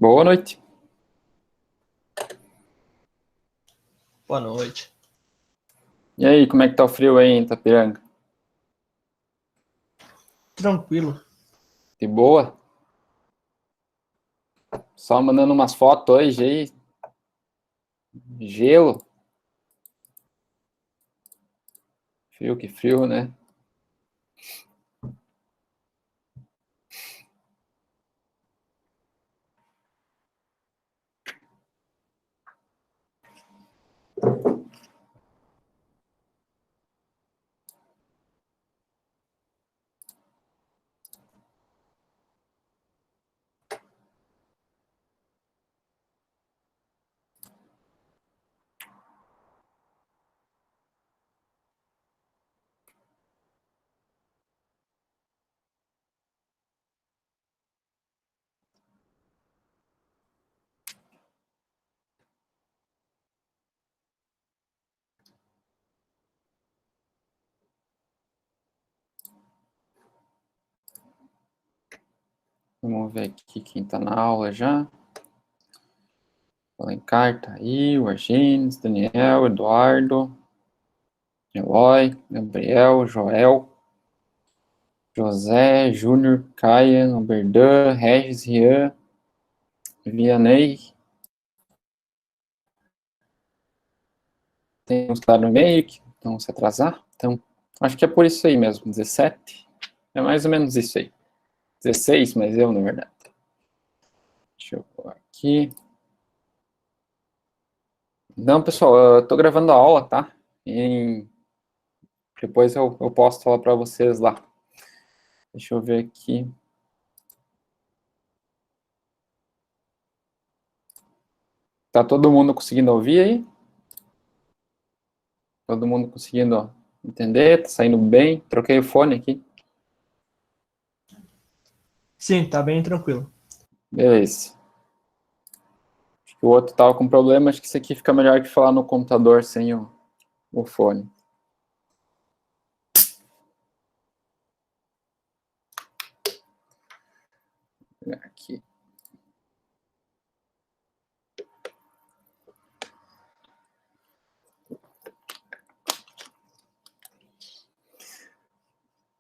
Boa noite. Boa noite. E aí, como é que tá o frio aí em Itapiranga? Tranquilo. De boa? Só mandando umas fotos hoje aí. Gelo. Frio que frio, né? Vamos ver aqui quem tá na aula já. O Alencar tá aí, o Argines, Daniel, Eduardo, Eloy, Gabriel, Joel, José, Júnior, Caia, Alberdan, Regis, Rian, Vianney. Tem uns que tá no meio que vão se atrasar. Então, acho que é por isso aí mesmo, 17. É mais ou menos isso aí. 16, mas eu, na verdade. Deixa eu pôr aqui. Não, pessoal, eu tô gravando a aula, tá? E depois eu posto ela para vocês lá. Deixa eu ver aqui. Tá todo mundo conseguindo ouvir aí? Todo mundo conseguindo entender? Tá saindo bem? Troquei o fone aqui. Sim, tá bem tranquilo. Beleza. Acho que o outro tava com problema, acho que isso aqui fica melhor que falar no computador sem o fone. Vou pegar aqui.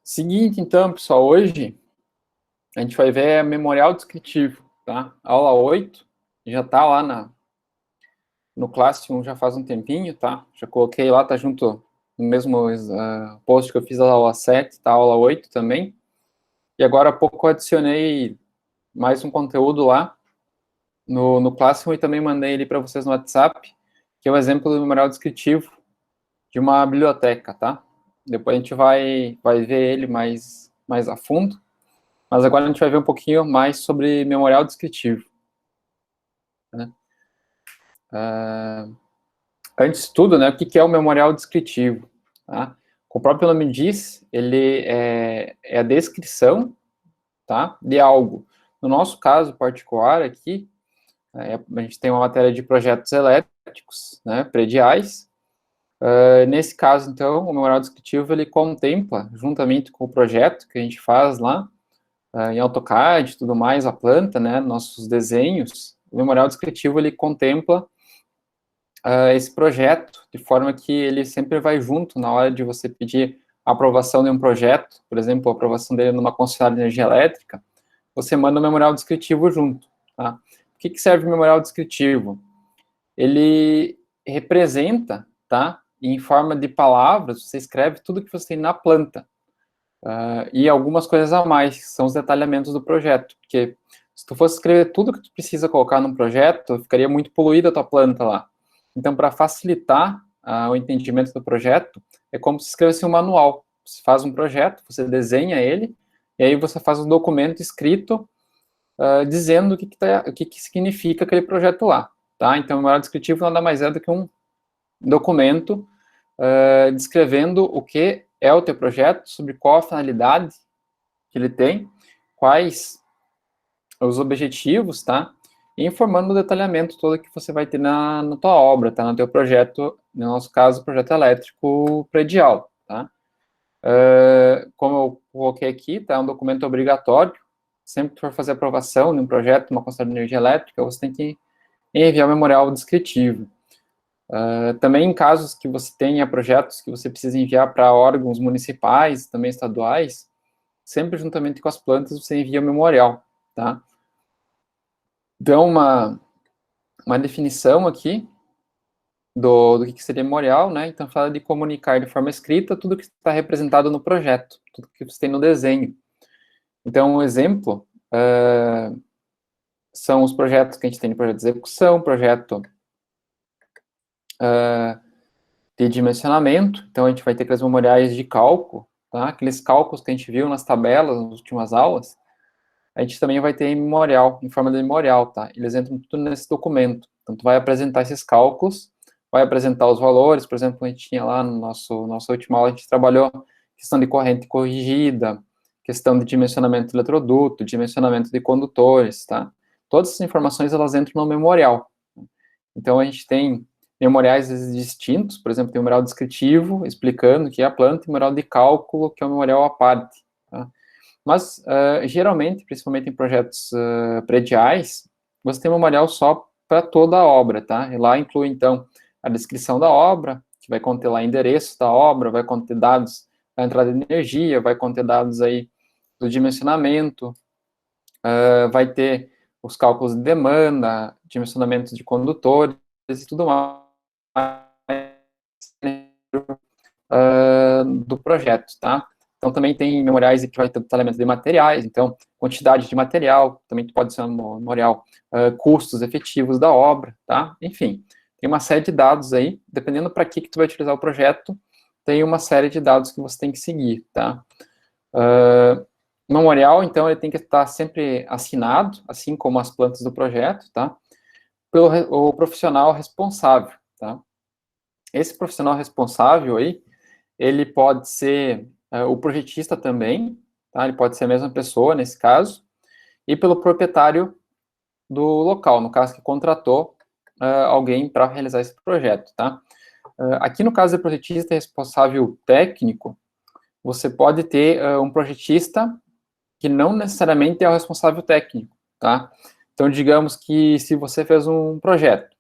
Seguinte, então, pessoal, hoje a gente vai ver memorial descritivo, tá? Aula 8, já tá lá no Classroom já faz um tempinho, tá? Já coloquei lá, tá junto no mesmo post que eu fiz a aula 7, tá? A aula 8 também. E agora há pouco eu adicionei mais um conteúdo lá no Classroom e também mandei ele para vocês no WhatsApp, que é o exemplo do memorial descritivo de uma biblioteca, tá? Depois a gente vai ver ele mais a fundo, mas agora a gente vai ver um pouquinho mais sobre memorial descritivo, né? Antes de tudo, né, o que é o memorial descritivo? Tá? Como o próprio nome diz, ele é a descrição, tá, de algo. No nosso caso particular aqui, a gente tem uma matéria de projetos elétricos, né, prediais. Nesse caso, então, o memorial descritivo, ele contempla, juntamente com o projeto que a gente faz lá, em AutoCAD e tudo mais, a planta, né, nossos desenhos, o memorial descritivo, ele contempla esse projeto, de forma que ele sempre vai junto na hora de você pedir a aprovação de um projeto, por exemplo, a aprovação dele numa concessionária de energia elétrica, você manda o memorial descritivo junto, tá? O que serve o memorial descritivo? Ele representa, tá, em forma de palavras, você escreve tudo que você tem na planta, e algumas coisas a mais, que são os detalhamentos do projeto, porque se tu fosse escrever tudo que tu precisa colocar num projeto, ficaria muito poluída a tua planta lá. Então, para facilitar o entendimento do projeto, é como se escrevesse um manual. Você faz um projeto, você desenha ele, e aí você faz um documento escrito dizendo o que significa aquele projeto lá. Tá? Então, o memorial descritivo nada mais é do que um documento descrevendo o que é o teu projeto, sobre qual a finalidade que ele tem, quais os objetivos, tá? E informando o detalhamento todo que você vai ter na tua obra, tá? No teu projeto, no nosso caso, projeto elétrico predial, tá? Como eu coloquei aqui, tá? Um documento obrigatório, sempre que for fazer aprovação de um projeto, uma concessão de energia elétrica, você tem que enviar o memorial descritivo. Também em casos que você tenha projetos que você precisa enviar para órgãos municipais, também estaduais, sempre juntamente com as plantas você envia o memorial, tá? Então, uma definição aqui do que seria memorial, né? Então, fala de comunicar de forma escrita tudo que está representado no projeto, tudo que você tem no desenho. Então, um exemplo são os projetos que a gente tem de projeto de execução, projeto de dimensionamento. Então, a gente vai ter aqueles memoriais de cálculo, tá? Aqueles cálculos que a gente viu nas tabelas, nas últimas aulas, a gente também vai ter em memorial, em forma de memorial, tá? Eles entram tudo nesse documento. Então, tu vai apresentar esses cálculos, vai apresentar os valores, por exemplo, a gente tinha lá no nossa última aula, a gente trabalhou questão de corrente corrigida, questão de dimensionamento de eletroduto, dimensionamento de condutores, tá? Todas essas informações, elas entram no memorial. Então, a gente tem memoriais distintos, por exemplo, tem o memorial descritivo, explicando o que é a planta, e o memorial de cálculo, que é o memorial à parte, tá? Mas, geralmente, principalmente em projetos prediais, você tem um memorial só para toda a obra, tá? E lá inclui, então, a descrição da obra, que vai conter lá endereço da obra, vai conter dados da entrada de energia, vai conter dados aí do dimensionamento, vai ter os cálculos de demanda, dimensionamento de condutores e tudo mais do projeto, tá? Então, também tem memoriais que vai ter detalhamento de materiais, então, quantidade de material, também pode ser um memorial, custos efetivos da obra, tá? Enfim, tem uma série de dados aí, dependendo para que tu vai utilizar o projeto, tem uma série de dados que você tem que seguir, tá? O memorial, então, ele tem que estar sempre assinado, assim como as plantas do projeto, tá? Pelo o profissional responsável, tá? Esse profissional responsável aí, ele pode ser o projetista também, tá? Ele pode ser a mesma pessoa, nesse caso, e pelo proprietário do local, no caso que contratou alguém para realizar esse projeto, tá? Aqui no caso do projetista responsável técnico, você pode ter um projetista que não necessariamente é o responsável técnico, tá? Então, digamos que se você fez um projeto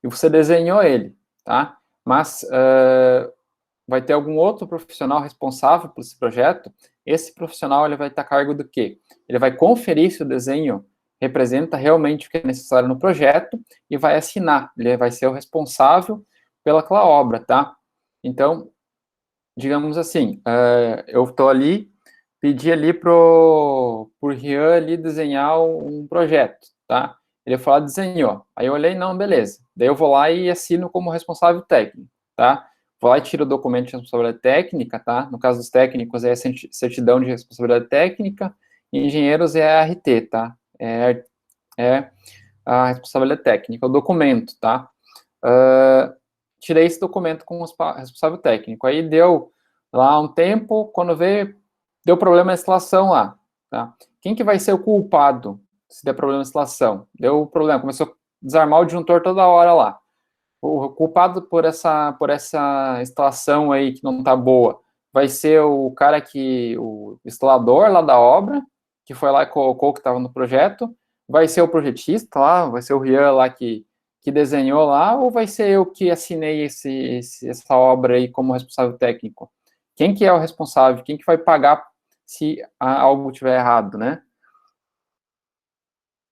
e você desenhou ele, tá? Mas vai ter algum outro profissional responsável por esse projeto, esse profissional ele vai estar a cargo do quê? Ele vai conferir se o desenho representa realmente o que é necessário no projeto e vai assinar, ele vai ser o responsável pelaquela obra, tá? Então, digamos assim, eu estou ali, pedi ali pro Rian ali desenhar um projeto, tá? Ele falou, desenhou. Aí eu olhei, não, beleza. Daí eu vou lá e assino como responsável técnico, tá? Vou lá e tiro o documento de responsabilidade técnica, tá? No caso dos técnicos, é a certidão de responsabilidade técnica, e engenheiros é a RT, tá? É a responsabilidade técnica, o documento, tá? Tirei esse documento com o responsável técnico. Aí deu lá um tempo, quando veio, deu problema na instalação lá, tá? Quem que vai ser o culpado se der problema na instalação? Deu problema, começou a desarmar o disjuntor toda hora lá. O culpado por essa instalação aí que não tá boa vai ser o cara o instalador lá da obra, que foi lá e colocou o que estava no projeto, vai ser o projetista lá, vai ser o Rian lá que desenhou lá, ou vai ser eu que assinei essa obra aí como responsável técnico? Quem que é o responsável? Quem que vai pagar se algo estiver errado, né?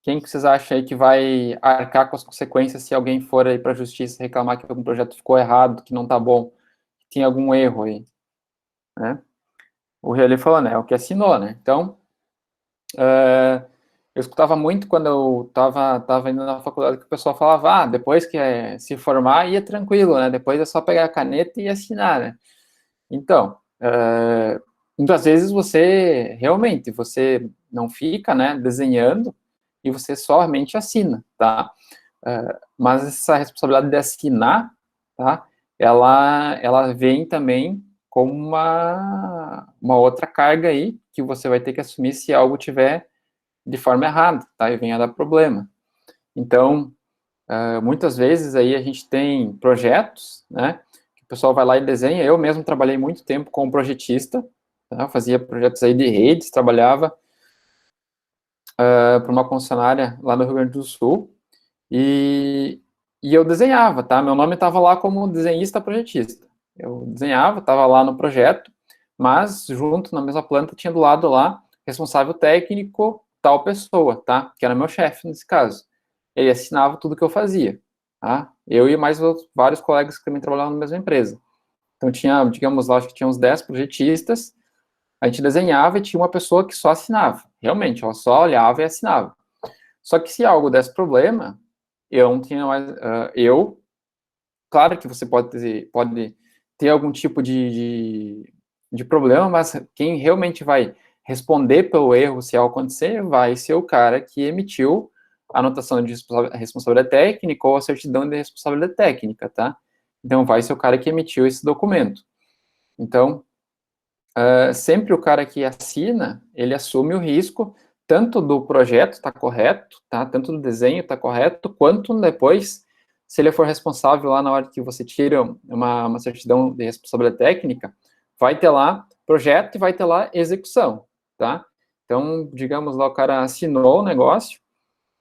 Quem que vocês acham aí que vai arcar com as consequências se alguém for aí para a justiça reclamar que algum projeto ficou errado, que não tá bom, que tem algum erro aí, né? O Rian falou, né? É o que assinou, né? Então, eu escutava muito quando eu tava indo na faculdade que o pessoal falava, depois que se formar, ia tranquilo, né? Depois é só pegar a caneta e assinar, né? Então, muitas vezes você não fica, né, desenhando e você somente assina, tá? Mas essa responsabilidade de assinar, tá? Ela vem também com uma outra carga aí que você vai ter que assumir se algo tiver de forma errada, tá? E venha dar problema. Então, muitas vezes aí a gente tem projetos, né? Que o pessoal vai lá e desenha. Eu mesmo trabalhei muito tempo como projetista, tá? Eu fazia projetos aí de redes, trabalhava para uma concessionária lá no Rio Grande do Sul, e eu desenhava, tá? Meu nome estava lá como desenhista projetista. Eu desenhava, estava lá no projeto, mas junto na mesma planta tinha do lado lá responsável técnico, tal pessoa, tá? Que era meu chefe nesse caso. Ele assinava tudo que eu fazia, tá? Eu e mais vários colegas que também trabalhavam na mesma empresa. Então tinha, digamos lá, acho que tinha uns 10 projetistas, a gente desenhava e tinha uma pessoa que só assinava. Realmente, ela só olhava e assinava. Só que se algo desse problema, eu não tinha mais, claro que você pode ter algum tipo de problema, mas quem realmente vai responder pelo erro, se algo acontecer, vai ser o cara que emitiu a anotação de responsabilidade técnica ou a certidão de responsabilidade técnica, tá? Então, vai ser o cara que emitiu esse documento. Então, sempre o cara que assina, ele assume o risco tanto do projeto estar correto, tá? Tanto do desenho estar correto, quanto depois, se ele for responsável lá na hora que você tira uma certidão de responsabilidade técnica, vai ter lá projeto e vai ter lá execução, tá? Então, digamos lá, o cara assinou o negócio,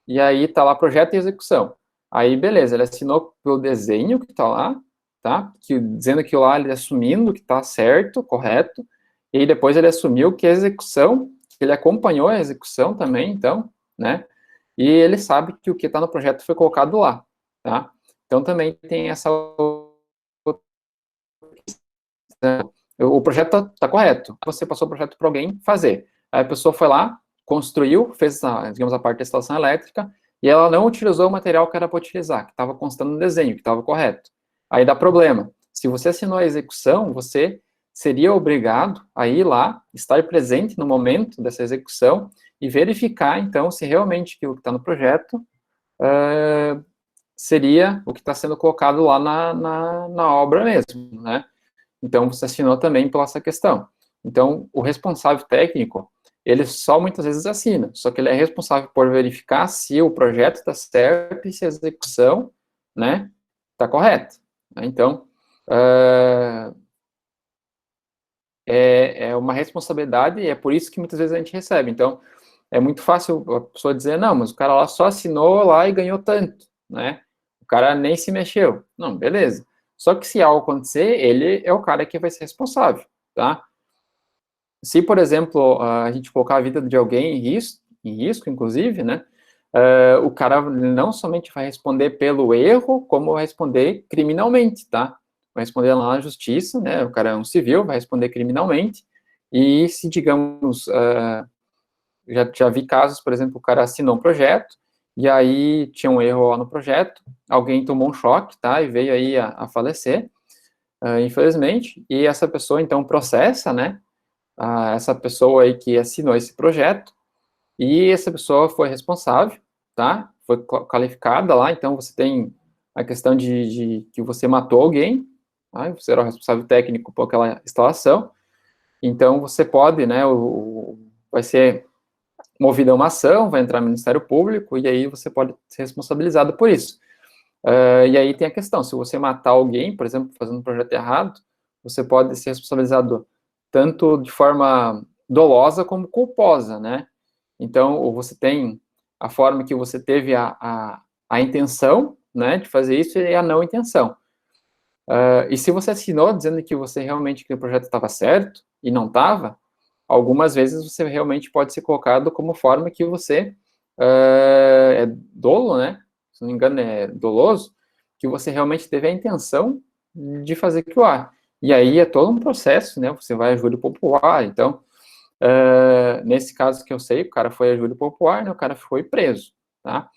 e aí tá lá projeto e execução. Aí, beleza, ele assinou pelo desenho que tá lá, tá? Dizendo que lá ele assumindo que tá certo, correto, e aí depois ele assumiu que a execução, que ele acompanhou a execução também, então, né? E ele sabe que o que está no projeto foi colocado lá, tá? Então também tem essa. O projeto está correto. Você passou o projeto para alguém fazer. Aí a pessoa foi lá, construiu, fez, digamos, a parte da instalação elétrica, e ela não utilizou o material que era para utilizar, que estava constando no desenho, que estava correto. Aí dá problema. Se você assinou a execução, você seria obrigado a ir lá, estar presente no momento dessa execução e verificar, então, se realmente aquilo que está no projeto seria o que está sendo colocado lá na obra mesmo, né? Então, você assinou também pela essa questão. Então, o responsável técnico, ele só muitas vezes assina, só que ele é responsável por verificar se o projeto está certo e se a execução, né, está correta. Então, é uma responsabilidade e é por isso que muitas vezes a gente recebe. Então, é muito fácil a pessoa dizer, não, mas o cara lá só assinou lá e ganhou tanto, né? O cara nem se mexeu. Não, beleza. Só que se algo acontecer, ele é o cara que vai ser responsável, tá? Se, por exemplo, a gente colocar a vida de alguém em risco, inclusive, né? O cara não somente vai responder pelo erro, como vai responder criminalmente, tá? Vai responder lá na justiça, né? O cara é um civil, vai responder criminalmente. E se, digamos, já vi casos, por exemplo, o cara assinou um projeto, e aí tinha um erro lá no projeto, alguém tomou um choque, tá? E veio aí a falecer, infelizmente, e essa pessoa, então, processa, né? Essa pessoa aí que assinou esse projeto, e essa pessoa foi responsável, tá? Foi qualificada lá, então você tem a questão de que você matou alguém, tá? Você era o responsável técnico por aquela instalação, então você pode, né, vai ser movida uma ação, vai entrar no Ministério Público, e aí você pode ser responsabilizado por isso. E aí tem a questão, se você matar alguém, por exemplo, fazendo um projeto errado, você pode ser responsabilizado tanto de forma dolosa como culposa, né? Então, ou você tem a forma que você teve a intenção, né, de fazer isso e a não intenção. E se você assinou dizendo que você realmente, que o projeto estava certo e não estava, algumas vezes você realmente pode ser colocado como forma que você é dolo, né, se não me engano é doloso, que você realmente teve a intenção de fazer aquilo lá. E aí é todo um processo, né, você vai a júri popular, então, nesse caso que eu sei, o cara foi a júri popular, né, o cara foi preso, tá?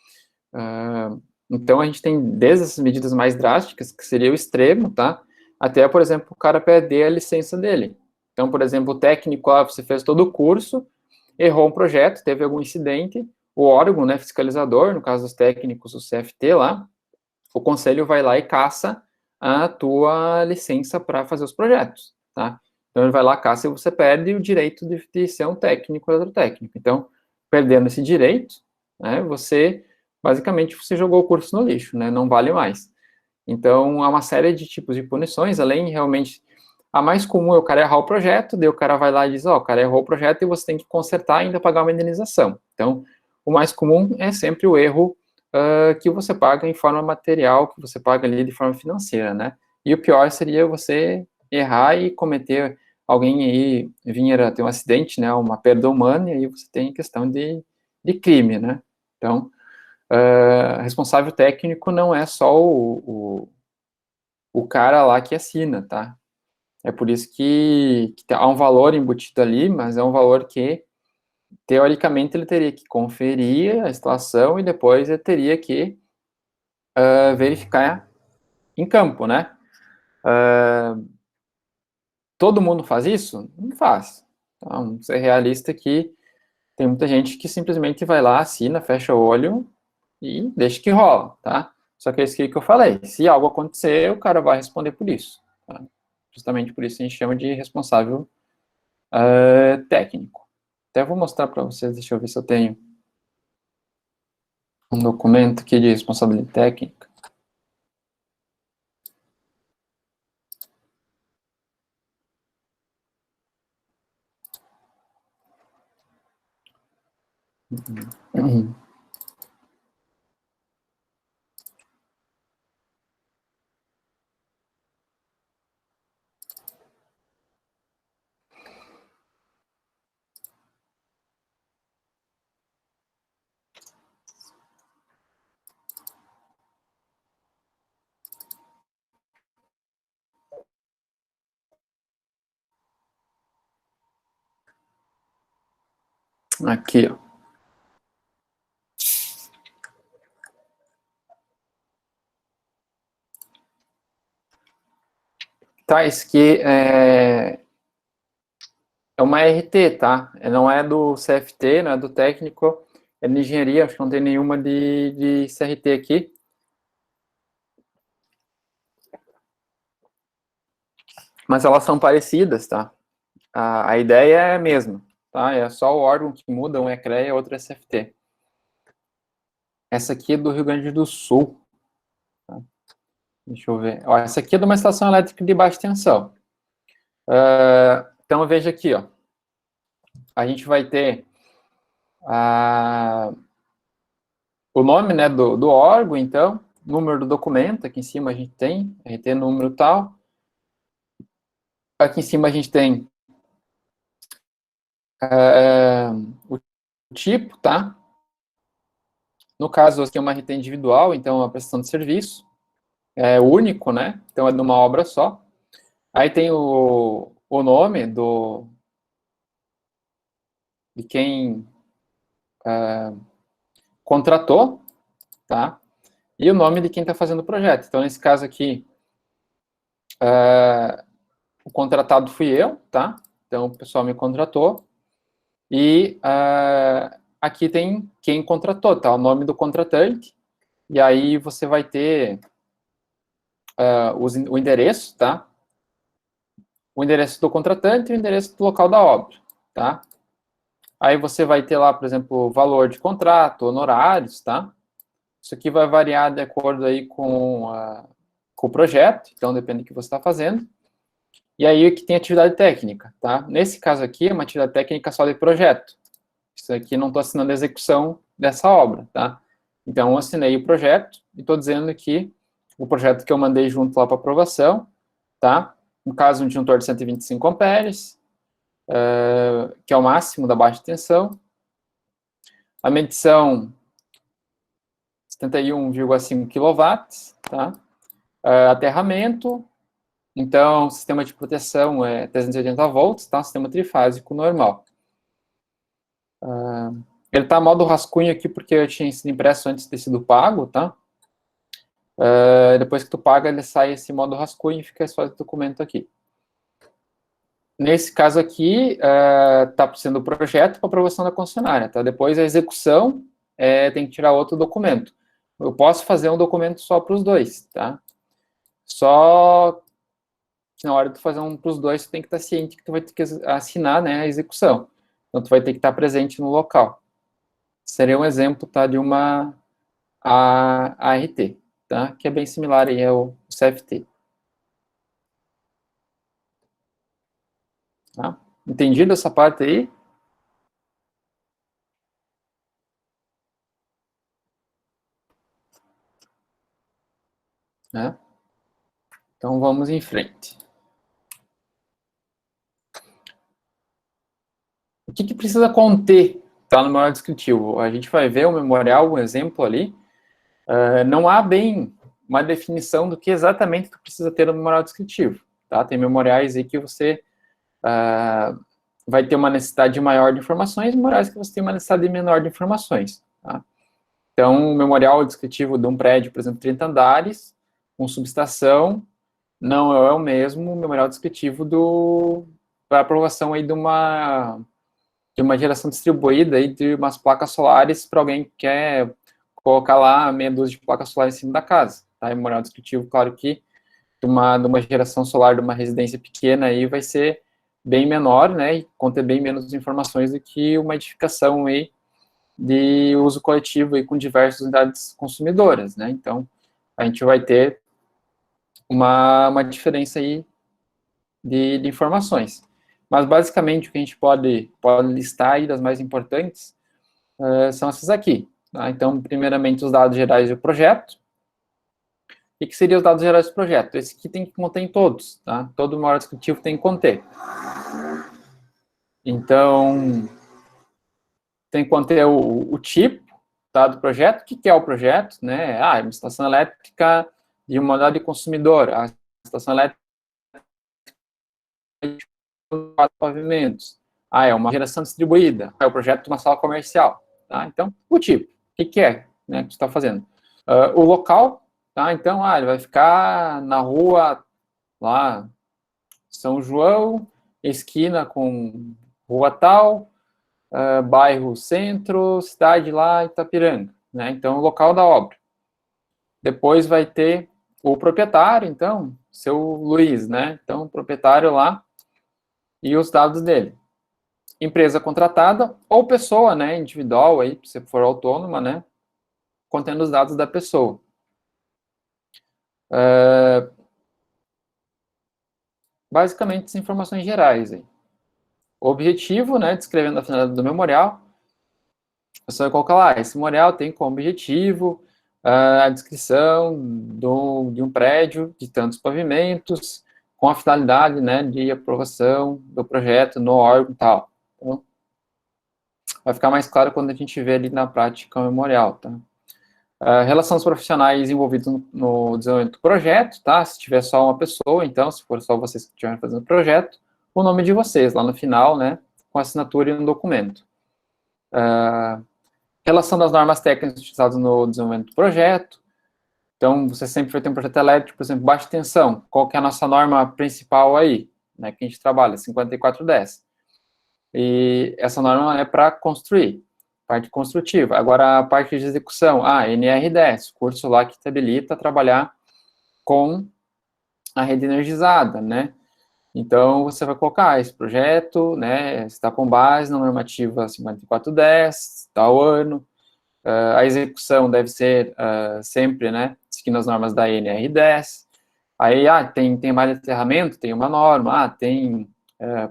Então, a gente tem desde essas medidas mais drásticas, que seria o extremo, tá? Até, por exemplo, o cara perder a licença dele. Então, por exemplo, o técnico, você fez todo o curso, errou um projeto, teve algum incidente, o órgão, né, fiscalizador, no caso dos técnicos, o CFT lá, o conselho vai lá e caça a tua licença para fazer os projetos, tá? Então, ele vai lá, caça e você perde o direito de ser um técnico ou outro técnico. Então, perdendo esse direito, né, basicamente, você jogou o curso no lixo, né, não vale mais. Então, há uma série de tipos de punições, além, realmente, a mais comum é o cara errar o projeto, daí o cara vai lá e diz, o cara errou o projeto e você tem que consertar e ainda pagar uma indenização. Então, o mais comum é sempre o erro que você paga em forma material, que você paga ali de forma financeira, né? E o pior seria você errar e cometer, alguém aí vir a ter um acidente, né, uma perda humana, e aí você tem questão de crime, né? Então, responsável técnico não é só o cara lá que assina, tá? É por isso que há um valor embutido ali, mas é um valor que, teoricamente, ele teria que conferir a instalação e depois ele teria que verificar em campo, né? Todo mundo faz isso? Não faz. Então, vamos ser realista que tem muita gente que simplesmente vai lá, assina, fecha o olho e deixa que rola, tá? Só que é isso que eu falei. Se algo acontecer, o cara vai responder por isso. Tá? Justamente por isso a gente chama de responsável técnico. Até vou mostrar para vocês, deixa eu ver se eu tenho um documento aqui de responsabilidade técnica. Aqui, ó. Tá, isso aqui é uma RT, tá? Não é do CFT, não é do técnico, é de engenharia, acho que não tem nenhuma de CRT aqui. Mas elas são parecidas, tá? A ideia é a mesma, tá? É só o órgão que muda, um é CREA e outro é CFT. Essa aqui é do Rio Grande do Sul. Tá? Deixa eu ver. Ó, essa aqui é de uma estação elétrica de baixa tensão. Então, veja aqui, ó. A gente vai ter o nome, né, do órgão, então, número do documento, aqui em cima a gente tem, RT número tal. Aqui em cima a gente tem o tipo, tá? No caso, aqui é uma RT individual, então é uma prestação de serviço. É único, né? Então é de uma obra só. Aí tem o nome de quem contratou, tá? E o nome de quem está fazendo o projeto. Então, nesse caso aqui, o contratado fui eu, tá? Então, o pessoal me contratou. E aqui tem quem contratou, tá? O nome do contratante. E aí você vai ter o endereço, tá? O endereço do contratante e o endereço do local da obra, tá? Aí você vai ter lá, por exemplo, valor de contrato, honorários, tá? Isso aqui vai variar de acordo aí com o projeto, então depende do que você está fazendo. E aí aqui tem atividade técnica, tá? Nesse caso aqui é uma atividade técnica só de projeto. Isso aqui não estou assinando a execução dessa obra, tá? Então eu assinei o projeto e estou dizendo que o projeto que eu mandei junto lá para aprovação, tá? No caso, um disjuntor de 125 amperes, que é o máximo da baixa tensão. A medição 71,5 kW, tá? Aterramento, então, sistema de proteção é 380 volts, tá? Sistema trifásico normal. Ele está modo rascunho aqui porque eu tinha sido impresso antes de ter sido pago, tá? Depois que tu paga, ele sai esse modo rascunho e fica só esse documento aqui. Nesse caso aqui, está sendo o projeto para aprovação da concessionária, tá? Depois a execução tem que tirar outro documento. Eu posso fazer um documento só para os dois, tá? Só que na hora de tu fazer um para os dois, tu tem que estar ciente que tu vai ter que assinar, né, a execução. Então, tu vai ter que estar presente no local. Seria um exemplo, tá, de uma ART, tá? Que é bem similar aí ao CFT. Tá? Entendido essa parte aí? né? Então, vamos em frente. O que precisa conter, tá, no memorial descritivo? A gente vai ver o memorial, um exemplo ali. Não há bem uma definição do que exatamente tu precisa ter no memorial descritivo, tá? Tem memoriais aí que você vai ter uma necessidade maior de informações, memoriais que você tem uma necessidade menor de informações, tá? Então, o memorial descritivo de um prédio, por exemplo, 30 andares, com subestação, não é o mesmo memorial descritivo para aprovação aí de uma geração distribuída aí de umas placas solares para alguém que quer colocar lá meia dúzia de placas solares em cima da casa, tá? E memorial descritivo, claro que de uma geração solar de uma residência pequena aí vai ser bem menor, né, e conter bem menos informações do que uma edificação aí de uso coletivo aí com diversas unidades consumidoras, né? Então, a gente vai ter uma diferença aí de informações. Mas, basicamente, o que a gente pode listar aí das mais importantes são essas aqui, tá? Então, primeiramente, os dados gerais do projeto. O que seriam os dados gerais do projeto? Esse aqui tem que conter em todos, tá? Todo memorial descritivo tem que conter. Então, tem que conter o tipo, tá, do projeto. O que é o projeto, né? É uma estação elétrica de uma unidade consumidora. A estação elétrica de 4 pavimentos. É uma geração distribuída. É o projeto de uma sala comercial, tá? Então, o tipo. O que é, né, que você está fazendo? O local, tá? Então, ele vai ficar na rua lá, São João, esquina com rua tal, bairro centro, cidade lá, Itapiranga, né? Então, o local da obra. Depois vai ter o proprietário, então, seu Luiz, né? Então, o proprietário lá e os dados dele. Empresa contratada ou pessoa, né? Individual, aí, se for autônoma, né? Contendo os dados da pessoa. Basicamente, as informações gerais aí. O objetivo, né? Descrevendo a finalidade do memorial. Você vai colocar lá, esse memorial tem como objetivo a descrição de um prédio de tantos pavimentos, com a finalidade, né, de aprovação do projeto no órgão e tal. Então, vai ficar mais claro quando a gente vê ali na prática o memorial, tá? Relação dos profissionais envolvidos no desenvolvimento do projeto, tá? Se tiver só uma pessoa, então, se for só vocês que estiverem fazendo o projeto, o nome de vocês lá no final, né, com assinatura e um documento. Relação das normas técnicas utilizadas no desenvolvimento do projeto. Então, você sempre vai ter um projeto elétrico, por exemplo, baixa tensão. Qual que é a nossa norma principal aí, né, que a gente trabalha? 5410. E essa norma é para construir, parte construtiva. Agora, a parte de execução, NR10, curso lá que te habilita a trabalhar com a rede energizada, né? Então, você vai colocar esse projeto, né, está com base na normativa 5410, tal ano. A execução deve ser sempre, né, seguindo as normas da NR10. Aí, tem malha de aterramento, tem uma norma. Tem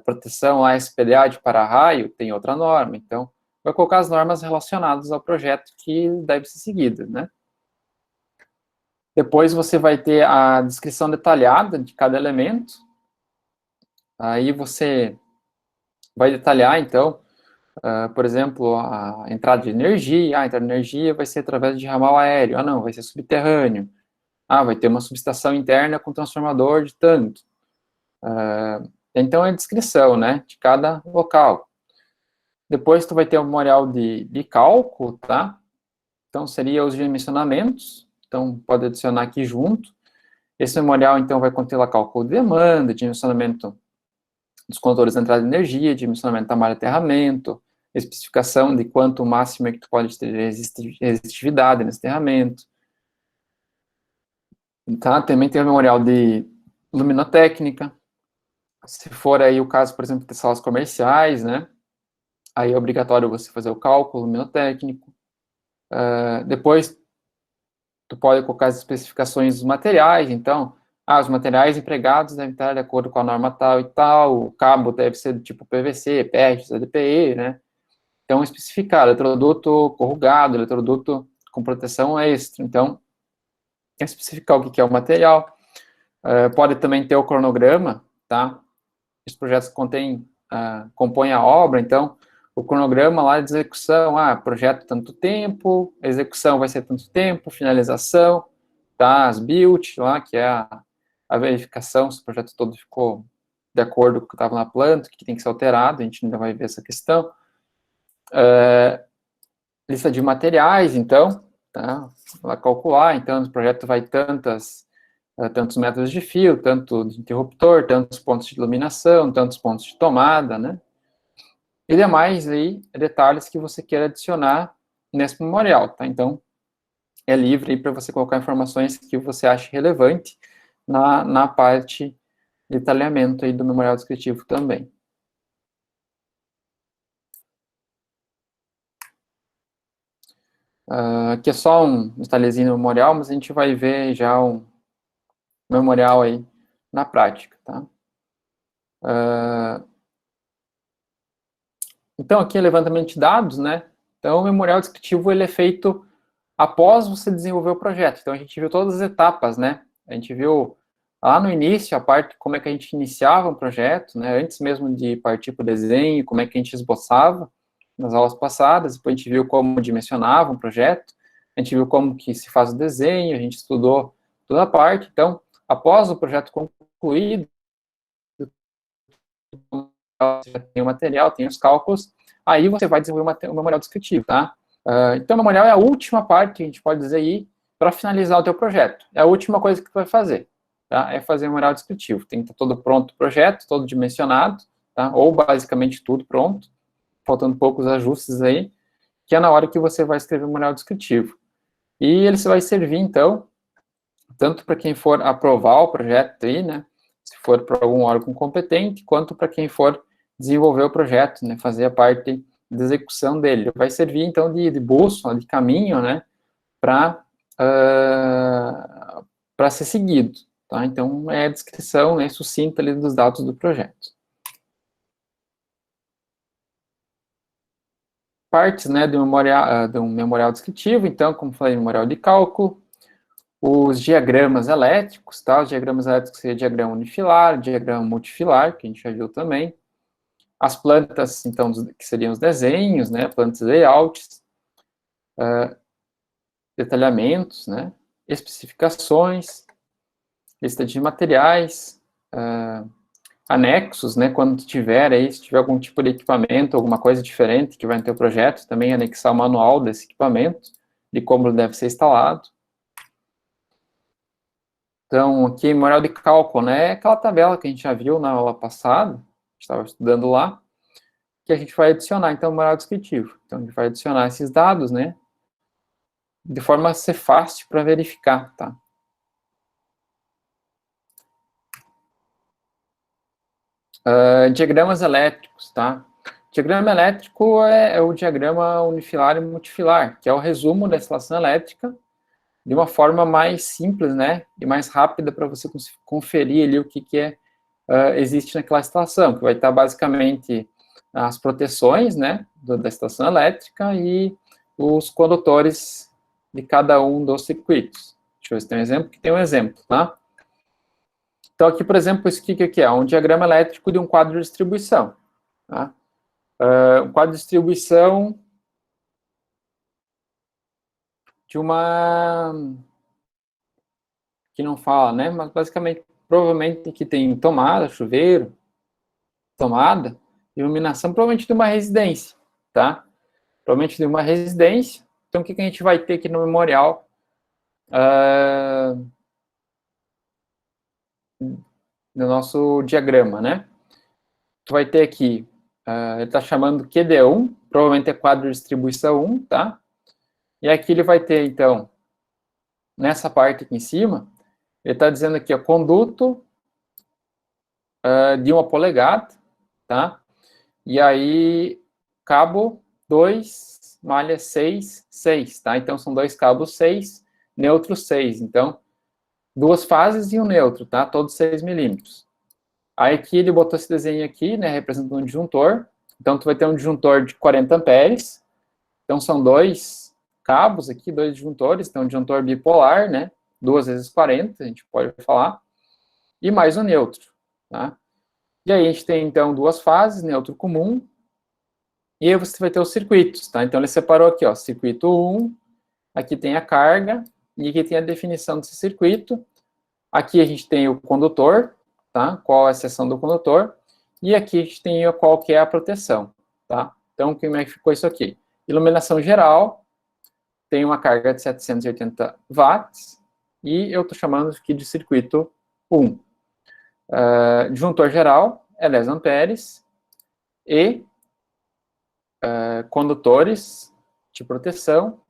proteção SPDA de para-raio, tem outra norma. Então, vai colocar as normas relacionadas ao projeto que deve ser seguida, né? Depois você vai ter a descrição detalhada de cada elemento. Aí você vai detalhar, então, por exemplo, a entrada de energia. A entrada de energia vai ser através de ramal aéreo. Não, vai ser subterrâneo. Vai ter uma subestação interna com transformador de tanto. Então, é a descrição, né, de cada local. Depois, tu vai ter o memorial de cálculo, tá? Então, seria os dimensionamentos. Então, pode adicionar aqui junto. Esse memorial, então, vai conter lá cálculo de demanda, dimensionamento dos condutores de entrada de energia, dimensionamento da malha de aterramento, especificação de quanto máximo é que tu pode ter resistividade nesse aterramento. Tá? Também tem o memorial de luminotécnica. Se for aí o caso, por exemplo, de salas comerciais, né? Aí é obrigatório você fazer o cálculo luminotécnico. Depois, tu pode colocar as especificações dos materiais. Então, os materiais empregados devem estar de acordo com a norma tal e tal, o cabo deve ser do tipo PVC, PET, EDPE, né? Então, especificar eletroduto corrugado, eletroduto com proteção extra. Então, especificar o que é o material. Pode também ter o cronograma, tá? Os projetos compõem a obra, então, o cronograma lá de execução, projeto tanto tempo, execução vai ser tanto tempo, finalização, tá? As build lá, que é a verificação se o projeto todo ficou de acordo com o que estava na planta, o que tem que ser alterado, a gente ainda vai ver essa questão. Lista de materiais, então, tá? Vai calcular, então, o projeto vai tantos metros de fio, tanto de interruptor, tantos pontos de iluminação, tantos pontos de tomada, né? E demais aí, detalhes que você queira adicionar nesse memorial, tá? Então, é livre aí para você colocar informações que você ache relevante na parte de detalhamento aí do memorial descritivo também. Aqui é só um detalhezinho no memorial, mas a gente vai ver já um memorial aí na prática, tá? Então, aqui é levantamento de dados, né? Então, o memorial descritivo, ele é feito após você desenvolver o projeto. Então, a gente viu todas as etapas, né? A gente viu lá no início a parte, como é que a gente iniciava um projeto, né? Antes mesmo de partir para o desenho, como é que a gente esboçava nas aulas passadas. Depois a gente viu como dimensionava um projeto. A gente viu como que se faz o desenho, a gente estudou toda a parte. Então, após o projeto concluído, já tem o material, tem os cálculos, aí você vai desenvolver o memorial descritivo, tá? Então, o memorial é a última parte, que a gente pode dizer aí, para finalizar o teu projeto. É a última coisa que tu vai fazer, tá? É fazer o memorial descritivo. Tem que estar todo pronto o projeto, todo dimensionado, tá? Ou basicamente tudo pronto, faltando poucos ajustes aí, que é na hora que você vai escrever o memorial descritivo. E ele vai servir, então, tanto para quem for aprovar o projeto aí, né? Se for para algum órgão competente, quanto para quem for desenvolver o projeto, né? Fazer a parte de execução dele. Vai servir, então, de bússola, de caminho, né? Para ser seguido, tá? Então, é a descrição, né, sucinta ali dos dados do projeto. Partes, né, de um memorial descritivo, então, como falei, memorial de cálculo, os diagramas elétricos, tá? Os diagramas elétricos seria diagrama unifilar, diagrama multifilar, que a gente já viu também. As plantas, então, que seriam os desenhos, né? Plantas layouts, detalhamentos, né? Especificações, lista de materiais, anexos, né? Quando tiver aí, se tiver algum tipo de equipamento, alguma coisa diferente que vai no teu projeto, também anexar o manual desse equipamento, de como ele deve ser instalado. Então, aqui, memorial de cálculo, né? É aquela tabela que a gente já viu na aula passada, a gente estava estudando lá, que a gente vai adicionar, então, o memorial descritivo. Então, a gente vai adicionar esses dados, né? De forma a ser fácil para verificar, tá? Diagramas elétricos, tá? Diagrama elétrico é o diagrama unifilar e multifilar, que é o resumo da instalação elétrica de uma forma mais simples, né? E mais rápida para você conferir ali o que existe naquela instalação, que vai estar basicamente as proteções, né? Da instalação elétrica e os condutores de cada um dos circuitos. Deixa eu ver se tem um exemplo, que tem um exemplo, tá? Então, aqui, por exemplo, isso aqui que é um diagrama elétrico de um quadro de distribuição. Tá? Um quadro de distribuição de uma... que não fala, né? Mas, basicamente, provavelmente que tem tomada, chuveiro, tomada, iluminação, provavelmente de uma residência, tá? Provavelmente de uma residência. Então, o que a gente vai ter aqui no memorial? No nosso diagrama, né? Tu vai ter aqui, ele está chamando QD1, provavelmente é quadro de distribuição 1, tá? E aqui ele vai ter, então, nessa parte aqui em cima, ele está dizendo aqui, ó, conduto de 1 polegada, tá? E aí, cabo 2, malha 6, 6, tá? Então, são dois cabos 6, neutro 6. Então, duas fases e um neutro, tá? Todos 6 milímetros. Aí aqui ele botou esse desenho aqui, né, representando um disjuntor. Então, tu vai ter um disjuntor de 40 amperes. Então, são dois cabos aqui, dois disjuntores. Então, um disjuntor bipolar, né? 2 vezes 40, a gente pode falar, e mais o neutro, tá? E aí a gente tem, então, duas fases, neutro comum, e aí você vai ter os circuitos, tá? Então ele separou aqui, ó, circuito 1, aqui tem a carga, e aqui tem a definição desse circuito. Aqui a gente tem o condutor, tá? Qual é a seção do condutor, e aqui a gente tem qual que é a proteção, tá? Então, como é que ficou isso aqui? Iluminação geral, tem uma carga de 780 watts, e eu estou chamando aqui de circuito 1. Disjuntor geral é 10 amperes, e condutores de proteção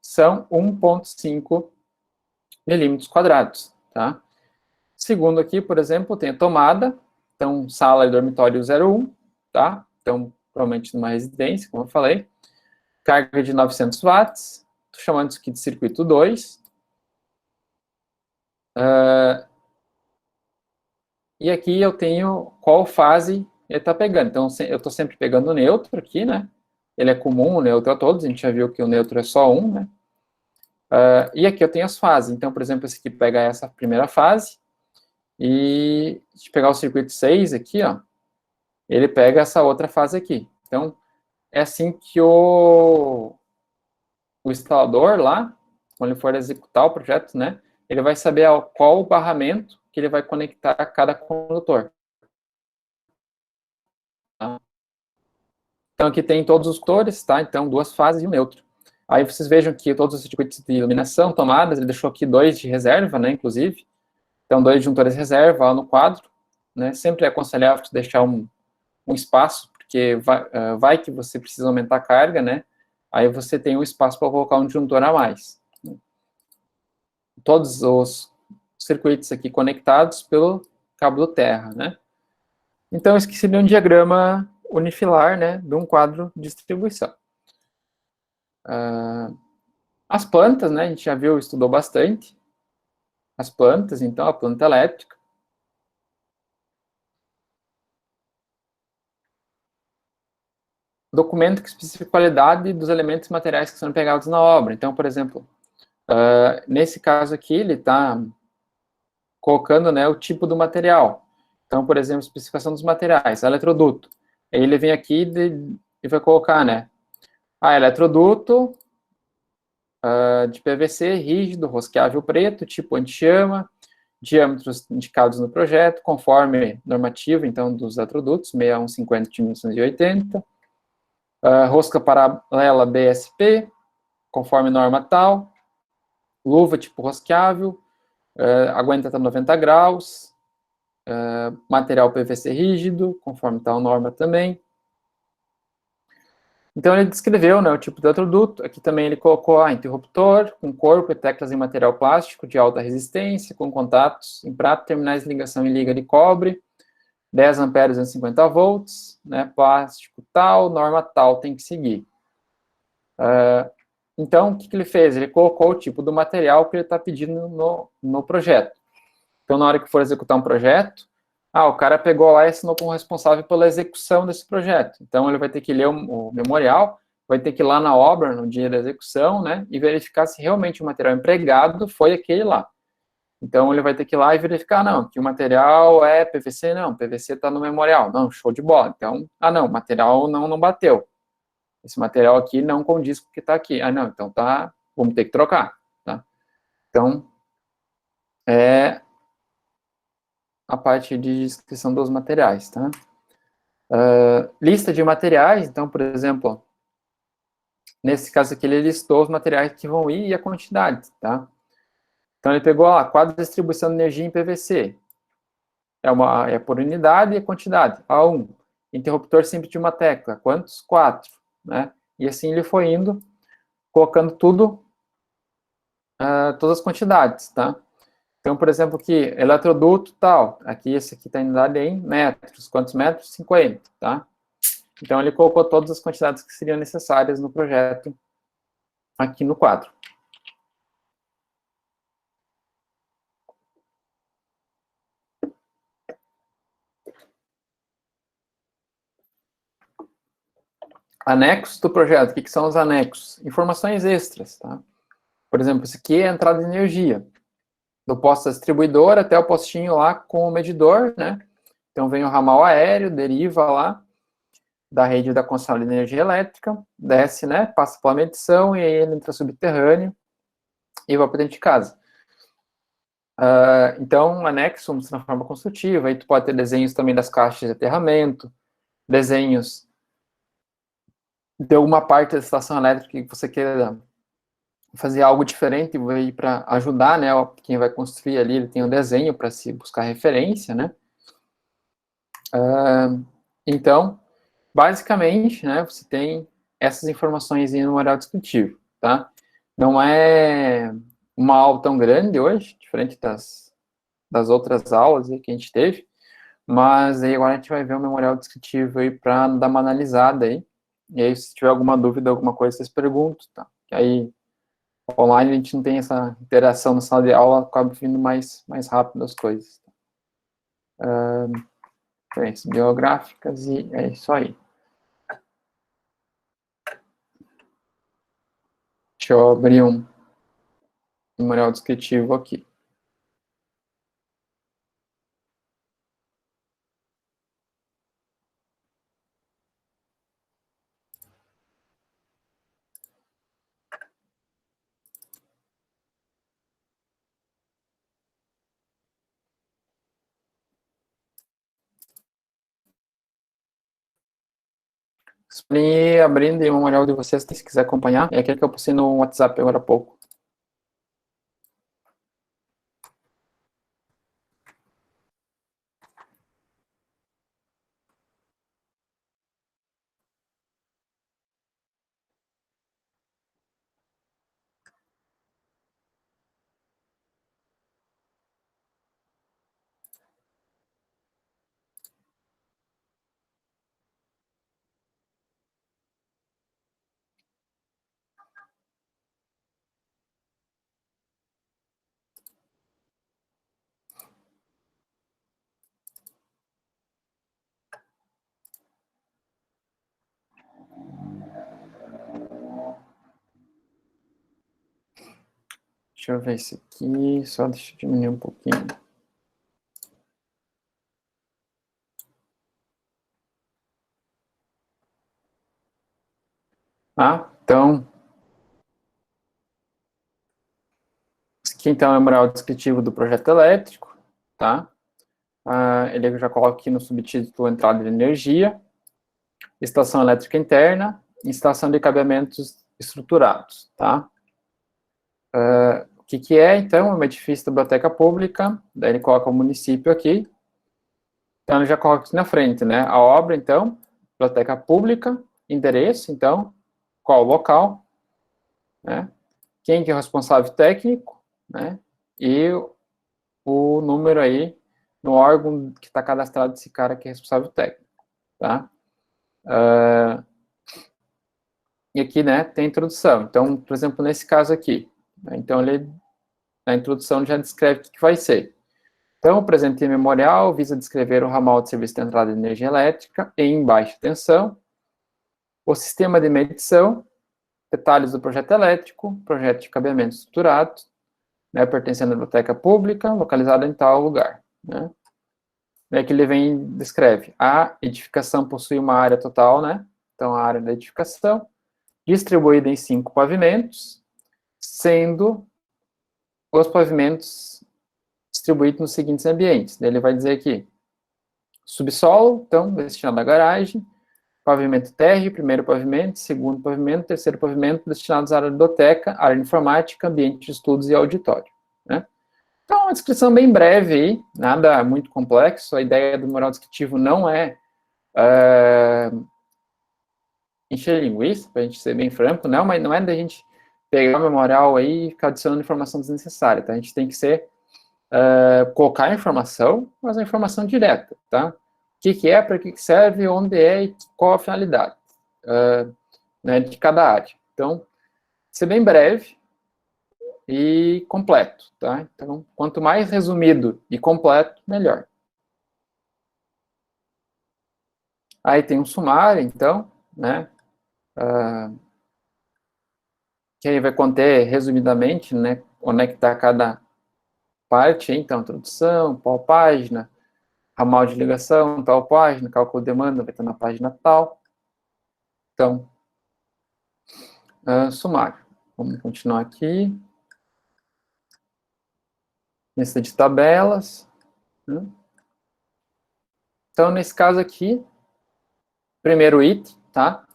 são 1,5 milímetros quadrados, tá? Segundo aqui, por exemplo, tem a tomada, então sala e dormitório 01, tá? Então, provavelmente numa residência, como eu falei. Carga de 900 watts, estou chamando isso aqui de circuito 2. E aqui eu tenho qual fase ele está pegando. Então, eu estou sempre pegando o neutro aqui, né? Ele é comum, o neutro a todos, a gente já viu que o neutro é só um, né? E aqui eu tenho as fases. Então, por exemplo, esse aqui pega essa primeira fase, e se a gente pegar o circuito 6 aqui, ó, ele pega essa outra fase aqui. Então, é assim que o instalador lá, quando ele for executar o projeto, né, ele vai saber qual o barramento que ele vai conectar a cada condutor. Tá? Então, aqui tem todos os cores, tá? Então, duas fases e um neutro. Aí vocês vejam que todos os circuitos de iluminação, tomadas, ele deixou aqui 2 de reserva, né, inclusive. Então, 2 disjuntores de reserva lá no quadro, né? Sempre é aconselhável deixar um espaço, porque vai que você precisa aumentar a carga, né? Aí você tem um espaço para colocar um disjuntor a mais. Todos os circuitos aqui conectados pelo cabo terra, né? Então, esse aqui seria um diagrama unifilar, né, de um quadro de distribuição. As plantas, né, a gente já viu, estudou bastante. As plantas, então, a planta elétrica. Documento que especifica a qualidade dos elementos materiais que são empregados na obra. Então, por exemplo, nesse caso aqui, ele está colocando, né, o tipo do material. Então, por exemplo, especificação dos materiais, eletroduto. Aí ele vem aqui e vai colocar, né, eletroduto de PVC rígido, rosqueável preto, tipo anti-chama, diâmetros indicados no projeto, conforme normativo, então, dos eletrodutos, 6150 de 1980, rosca paralela BSP, conforme norma tal, luva tipo rosqueável, aguenta até 90 graus, material PVC rígido, conforme tal norma também. Então ele descreveu, né, o tipo de eletroduto. Aqui também ele colocou interruptor com corpo e teclas em material plástico de alta resistência, com contatos em prata, terminais de ligação em liga de cobre, 10 amperes 250 volts, né, plástico tal, norma tal, tem que seguir. Então, o que ele fez? Ele colocou o tipo do material que ele está pedindo no projeto. Então, na hora que for executar um projeto, o cara pegou lá e assinou como responsável pela execução desse projeto. Então, ele vai ter que ler o memorial, vai ter que ir lá na obra, no dia da execução, né, e verificar se realmente o material empregado foi aquele lá. Então, ele vai ter que ir lá e verificar, não, que o material é PVC, não, PVC está no memorial, não, show de bola. Então, não, o material não bateu. Esse material aqui não condiz com o que está aqui. Não, então tá, vamos ter que trocar, tá? Então, a parte de descrição dos materiais, tá? Lista de materiais, então, por exemplo, nesse caso aqui, ele listou os materiais que vão ir e a quantidade, tá? Então, ele pegou lá, quadro de distribuição de energia em PVC. É por unidade e a quantidade. A1. Interruptor simples de uma tecla. Quantos? 4. Né? E assim ele foi indo, colocando tudo, todas as quantidades, tá? Então, por exemplo, aqui, eletroduto tal. Aqui, esse aqui está em unidade em metros. Quantos metros? 50, tá? Então, ele colocou todas as quantidades que seriam necessárias no projeto aqui no quadro. Anexos do projeto. O que são os anexos? Informações extras, tá? Por exemplo, isso aqui é a entrada de energia. do posto da distribuidora até o postinho lá com o medidor, né? Então vem o ramal aéreo, deriva lá da rede da concessionária de energia elétrica, desce, né? Passa pela medição e aí ele entra subterrâneo e vai para dentro de casa. Então, anexo vamos na forma construtiva, aí tu pode ter desenhos também das caixas de aterramento, desenhos de alguma parte da estação elétrica que você queira fazer algo diferente para ajudar, né, quem vai construir ali, ele tem o desenho para se buscar referência, né. Então, basicamente, né, você tem essas informações no memorial descritivo, tá? Não é uma aula tão grande hoje, diferente das outras aulas que a gente teve, mas aí agora a gente vai ver o memorial descritivo aí para dar uma analisada aí, e aí se tiver alguma dúvida, alguma coisa, vocês perguntam, tá? Que aí online a gente não tem essa interação na sala de aula, acaba vindo mais rápido as coisas. Referências biográficas e é isso aí. Deixa eu abrir um memorial descritivo aqui. E abrindo o memorial de vocês, se quiser acompanhar, é aquele que eu postei no WhatsApp agora há pouco. Deixa eu ver esse aqui, só deixa eu diminuir um pouquinho. Então, esse aqui então é o memorial descritivo do projeto elétrico, tá? Ele eu já coloco aqui no subtítulo entrada de energia, estação elétrica interna, instalação de cabeamentos estruturados, tá? O que é, então, um edifício de biblioteca pública, daí ele coloca o município aqui, então ele já coloca aqui na frente, né? A obra, então, biblioteca pública, endereço, então, qual o local, né? Quem que é o responsável técnico, né? E o número aí no órgão que está cadastrado desse cara que é responsável técnico, tá? E aqui, né, tem a introdução. Então, por exemplo, nesse caso aqui, né, então ele, na introdução já descreve o que vai ser. Então, o presente memorial visa descrever o ramal de serviço de entrada de energia elétrica em baixa tensão, o sistema de medição, detalhes do projeto elétrico, projeto de cabeamento estruturado, né, pertencendo à biblioteca pública, localizada em tal lugar, né. E aqui ele descreve, a edificação possui uma área total, né, então a área da edificação, distribuída em 5 pavimentos, sendo os pavimentos distribuídos nos seguintes ambientes. Ele vai dizer aqui, subsolo, então, destinado à garagem, pavimento térreo, primeiro pavimento, segundo pavimento, terceiro pavimento, destinados à área de biblioteca, área de informática, ambiente de estudos e auditório, né? Então, uma descrição bem breve aí, nada muito complexo, a ideia do memorial descritivo não é encher linguiça, para a gente ser bem franco, não, mas não é da gente pegar o memorial aí e ficar adicionando informação desnecessária, tá? A gente tem que colocar a informação, mas a informação direta, tá? O que é, para que serve, onde é e qual a finalidade, né, de cada área. Então, ser bem breve e completo, tá? Então, quanto mais resumido e completo, melhor. Aí tem um sumário, então, né, que aí vai conter, resumidamente, né, onde é que está cada parte, então, introdução, qual página, ramal de ligação, tal página, cálculo de demanda, vai estar na página tal. Então, sumário. Vamos continuar aqui. Lista de tabelas. Né? Então, nesse caso aqui, primeiro item, tá?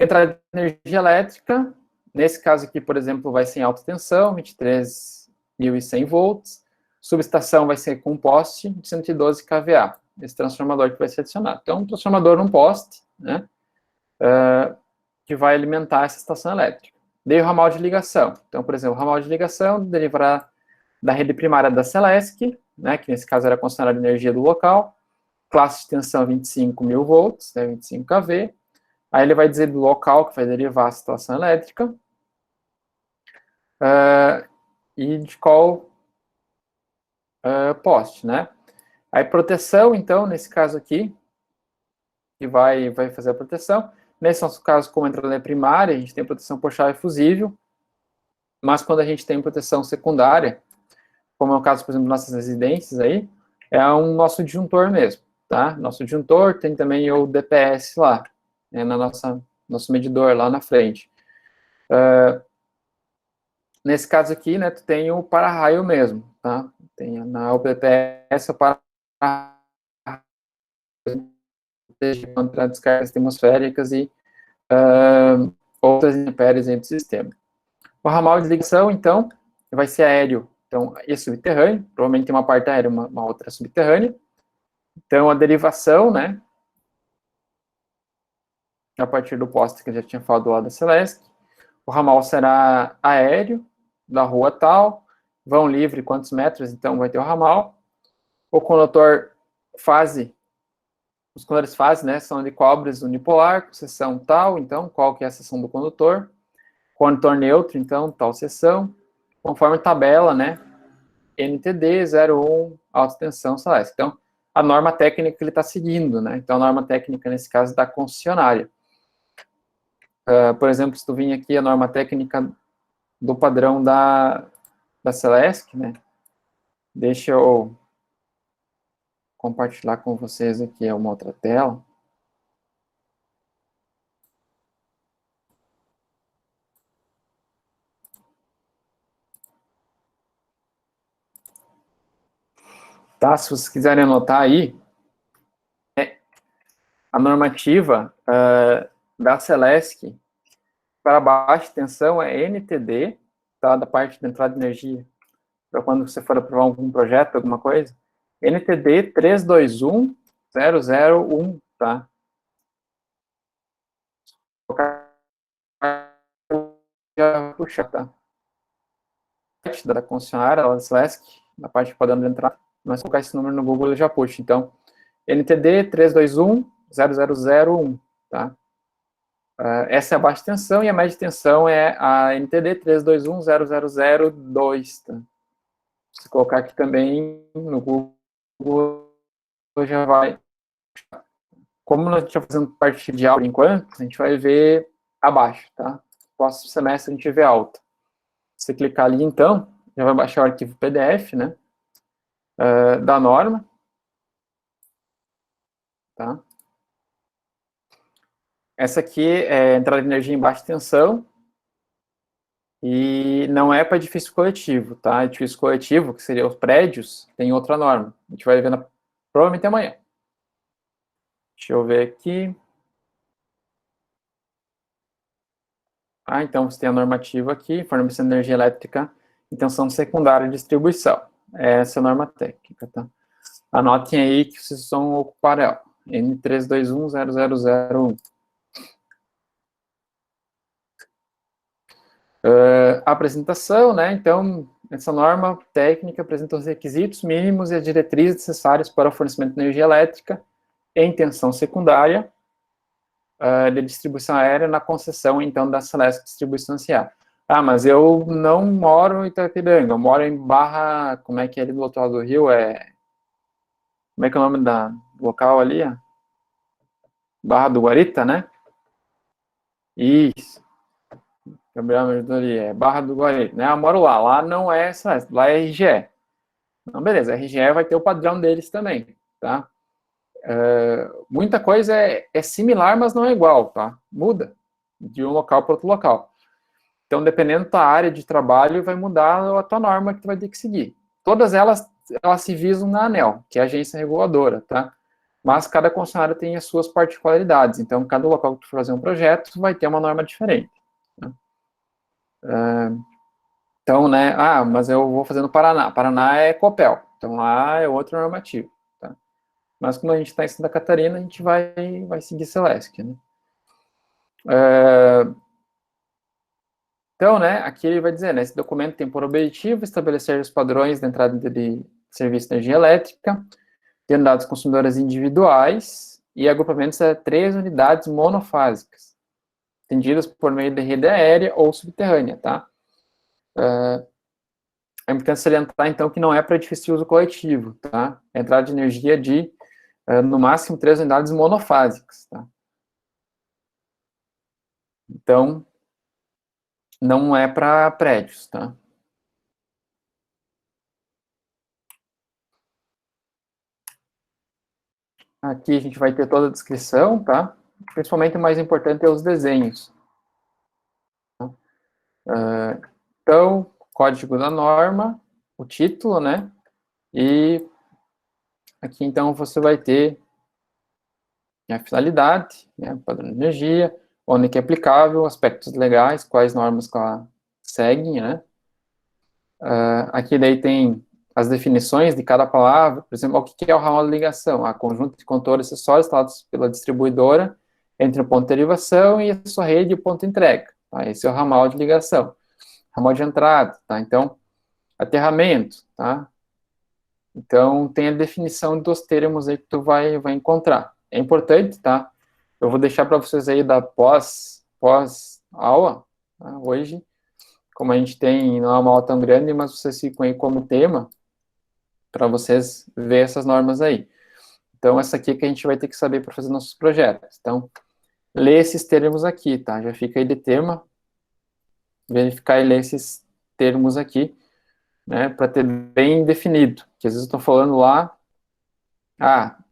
Entrada de energia elétrica, nesse caso aqui, por exemplo, vai ser em alta tensão, 23.100 volts. Subestação vai ser com poste de 112 kVA, esse transformador que vai ser adicionado. Então, um transformador num poste, né, que vai alimentar essa estação elétrica. Daí o ramal de ligação. Então, por exemplo, o ramal de ligação derivará da rede primária da Celesc, né, que nesse caso era considerada energia do local, classe de tensão 25.000 volts, né, 25 kV. Aí ele vai dizer do local que vai derivar a situação elétrica e de qual poste, né? Aí proteção, então, nesse caso aqui, que vai fazer a proteção. Nesse nosso caso, como entrada primária, a gente tem proteção por chave fusível, mas quando a gente tem proteção secundária, como é o caso, por exemplo, das nossas residências aí, é um nosso disjuntor mesmo, tá? Nosso disjuntor tem também o DPS lá, né, na nosso medidor lá na frente. Nesse caso aqui, né, tu tem o para-raio mesmo, tá? Tem na UPPS o para-raio contra descargas atmosféricas e outras intempéries dentro do sistema. O ramal de ligação, então, vai ser aéreo, então, e subterrâneo, provavelmente tem uma parte aérea, uma outra subterrânea. Então, a derivação, né, a partir do poste que eu já tinha falado lá da Celesc. O ramal será aéreo, da rua tal, vão livre quantos metros, então vai ter o ramal. O condutor fase, os condutores fase, né, são de cobres unipolar, com seção tal, então qual que é a seção do condutor. Condutor neutro, então, tal seção, conforme tabela, né, NTD 01, alta tensão, Celesc. Então, a norma técnica que ele está seguindo, né, então a norma técnica, nesse caso, da concessionária. Por exemplo, se tu vir aqui a norma técnica do padrão da Celesc, né, deixa eu compartilhar com vocês aqui uma outra tela. Tá? Se vocês quiserem anotar aí, a normativa da Celesc para baixa tensão é NTD, tá? Da parte de entrada de energia, para quando você for aprovar algum projeto, alguma coisa, NTD 321001, tá? Já puxar, tá? Da concessionária, da Celesc, na parte de padrão de entrada, mas se colocar esse número no Google, ele já puxa. Então, NTD 3210001, tá? Essa é a baixa tensão e a média tensão é a NTD 3210002, tá? Se colocar aqui também no Google, já vai. Como nós estamos fazendo parte de aula por enquanto, a gente vai ver abaixo, tá? Próximo semestre a gente vê alta. Se você clicar ali, então, já vai baixar o arquivo PDF, né? Da norma, tá? Essa aqui é entrada de energia em baixa tensão e não é para edifício coletivo, tá? Edifício coletivo, que seria os prédios, tem outra norma. A gente vai ver provavelmente amanhã. Deixa eu ver aqui. Então você tem a normativa aqui, fornecimento de energia elétrica em tensão secundária de distribuição. Essa é a norma técnica, tá? Anotem aí que vocês vão ocupar ela. N3210001. Apresentação, né? Então, essa norma técnica apresenta os requisitos mínimos e as diretrizes necessárias para o fornecimento de energia elétrica em tensão secundária de distribuição aérea na concessão, então, da Celesc Distribuição S.A. Mas eu não moro em Itapiranga, eu moro em Barra, como é que é ali do outro lado do rio? Como é que é o nome do local ali? Barra do Guarita, né? Isso. Gabriel me ajudou ali, Barra do Guaíba, né? Eu moro lá, lá não é Celeste, lá é RGE. Então, beleza, a RGE vai ter o padrão deles também, tá? Muita coisa é similar, mas não é igual, tá? Muda de um local para outro local. Então, dependendo da tua área de trabalho, vai mudar a tua norma que tu vai ter que seguir. Todas elas se visam na ANEEL, que é a agência reguladora, tá? Mas cada concessionária tem as suas particularidades. Então, cada local que tu for fazer um projeto vai ter uma norma diferente. Né? Então, né, mas eu vou fazer no Paraná. Paraná é Copel, então lá é outro normativo. Tá? Mas como a gente está em Santa Catarina, a gente vai seguir Celesc, né? Então, né, aqui ele vai dizer, né, esse documento tem por objetivo estabelecer os padrões da entrada de serviço de energia elétrica, de unidades consumidoras individuais e agrupamentos a 3 unidades monofásicas, atendidas por meio de rede aérea ou subterrânea, tá? É importante salientar, então, que não é para edifício de uso coletivo, tá? É entrada de energia de, no máximo, 3 unidades monofásicas, tá? Então, não é para prédios, tá? Aqui a gente vai ter toda a descrição, tá? Principalmente o mais importante é os desenhos. Tá? Então, código da norma, o título, né? E aqui, então, você vai ter a finalidade, né? Padrão de energia, onde que é aplicável, aspectos legais, quais normas que ela segue, né? Aqui daí tem as definições de cada palavra, por exemplo, o que é o ramal de ligação? A conjunto de contores acessórios instalados pela distribuidora entre o ponto de derivação e a sua rede e o ponto de entrega. Tá? Esse é o ramal de ligação. Ramal de entrada, tá? Então, aterramento, tá? Então, tem a definição dos termos aí que tu vai encontrar. É importante, tá? Eu vou deixar para vocês aí da pós-aula, tá? Hoje, como a gente tem, não é uma aula tão grande, mas vocês ficam aí como tema, para vocês ver essas normas aí. Então, essa aqui é que a gente vai ter que saber para fazer nossos projetos. Então, ler esses termos aqui, tá? Já fica aí de tema, verificar e ler esses termos aqui, né, para ter bem definido. Que às vezes eu estou falando lá,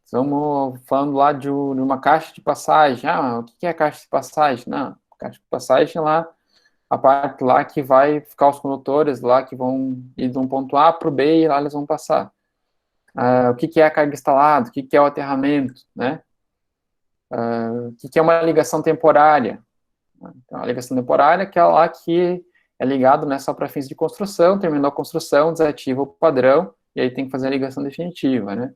estamos falando lá de uma caixa de passagem. O que é a caixa de passagem? Não, caixa de passagem lá, a parte lá que vai ficar os condutores lá que vão ir de um ponto A para o B e lá eles vão passar. O que é a carga instalada? O que é o aterramento, né? O que é uma ligação temporária? Então, a ligação temporária é aquela lá que é ligado, né, só para fins de construção, terminou a construção, desativa o padrão, e aí tem que fazer a ligação definitiva, né?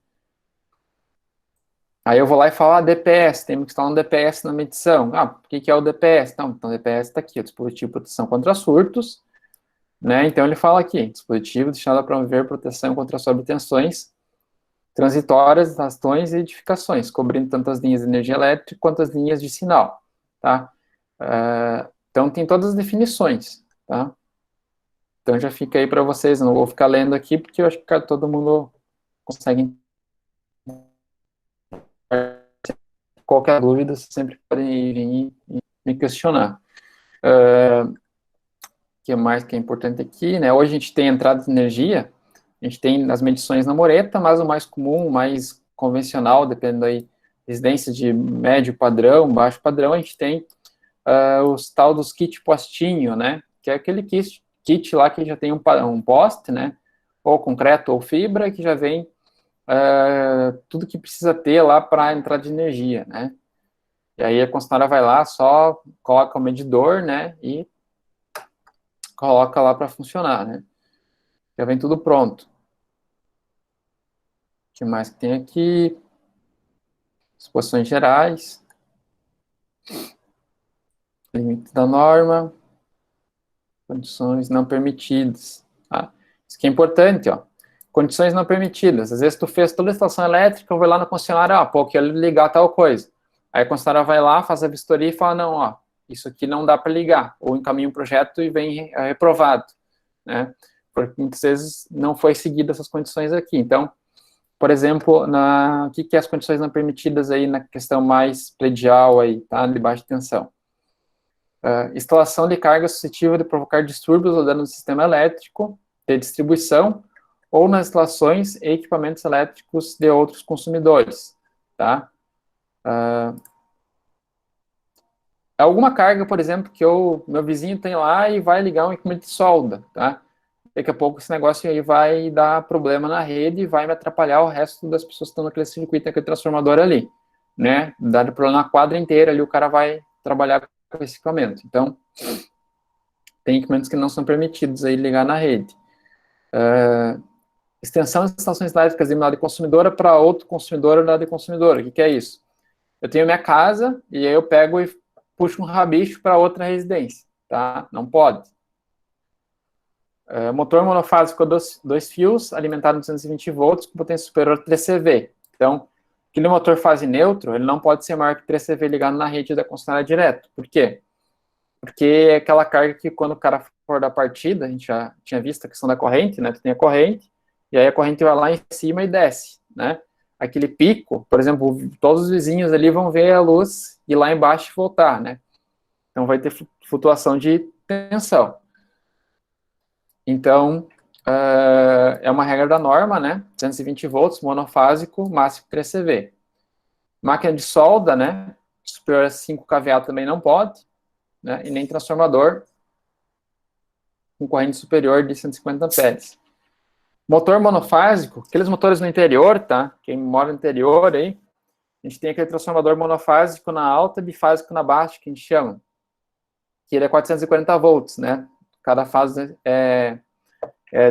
Aí eu vou lá e falo, DPS, temos que instalar um DPS na medição. O que é o DPS? Não, então o DPS está aqui, o dispositivo de proteção contra surtos, né? Então ele fala aqui, dispositivo destinado a promover proteção contra sobretensões transitórias, arrastões e edificações, cobrindo tanto as linhas de energia elétrica quanto as linhas de sinal, tá? Então tem todas as definições, tá? Então já fica aí para vocês, não vou ficar lendo aqui, porque eu acho que todo mundo consegue. Qualquer dúvida, vocês sempre podem vir e me questionar. O que mais que é importante aqui, né? Hoje a gente tem entrada de energia, a gente tem as medições na moreta, mas o mais comum, o mais convencional, dependendo aí, residência de médio padrão, baixo padrão, a gente tem os tal dos kit postinho, né? Que é aquele kit lá que já tem um poste, né? Ou concreto ou fibra, que já vem tudo que precisa ter lá para entrar de energia, né? E aí a concessionária vai lá, só coloca o medidor, né? E coloca lá para funcionar, né? Já vem tudo pronto. O que mais que tem aqui? Disposições gerais. Limite da norma. Condições não permitidas. Isso que é importante, ó. Condições não permitidas. Às vezes tu fez toda a instalação elétrica, eu vou lá na concessionária, eu quero ligar tal coisa. Aí a concessionária vai lá, faz a vistoria e fala, não, isso aqui não dá para ligar. Ou encaminha um projeto e vem reprovado, né? Porque muitas vezes não foi seguida essas condições aqui. Então, por exemplo, o que é as condições não permitidas aí na questão mais predial aí, tá? De baixa tensão. Instalação de carga suscetível de provocar distúrbios ou dano no sistema elétrico de distribuição ou nas instalações e equipamentos elétricos de outros consumidores, tá? Alguma carga, por exemplo, que meu vizinho tem lá e vai ligar um equipamento de solda, tá? Daqui a pouco esse negócio aí vai dar problema na rede e vai me atrapalhar o resto das pessoas que estão naquele circuito, naquele transformador ali, né? Dá problema na quadra inteira ali, o cara vai trabalhar com esse equipamento. Então, tem equipamentos que não são permitidos aí ligar na rede. Extensão de instalações elétricas de unidade consumidora para outro consumidor ou unidade consumidora. O que é isso? Eu tenho minha casa e aí eu pego e puxo um rabicho para outra residência, tá? Não pode. Motor monofásico a dois fios, alimentado em 220 volts, com potência superior a 3 CV. Então, aquele motor fase neutro, ele não pode ser maior que 3 CV ligado na rede da concessionária direto. Por quê? Porque é aquela carga que quando o cara for da partida, a gente já tinha visto a questão da corrente, né? Tu tem a corrente, e aí a corrente vai lá em cima e desce, né? Aquele pico, por exemplo, todos os vizinhos ali vão ver a luz ir lá embaixo e voltar, né? Então vai ter flutuação de tensão. Então, é uma regra da norma, né? 220 volts, monofásico, máximo 3 CV. Máquina de solda, né? Superior a 5 kVA também não pode, né? E nem transformador com corrente superior de 150 amperes. Motor monofásico, aqueles motores no interior, tá? Quem mora no interior aí, a gente tem aquele transformador monofásico na alta e bifásico na baixa, que a gente chama. Que ele é 440 volts, né? Cada fase é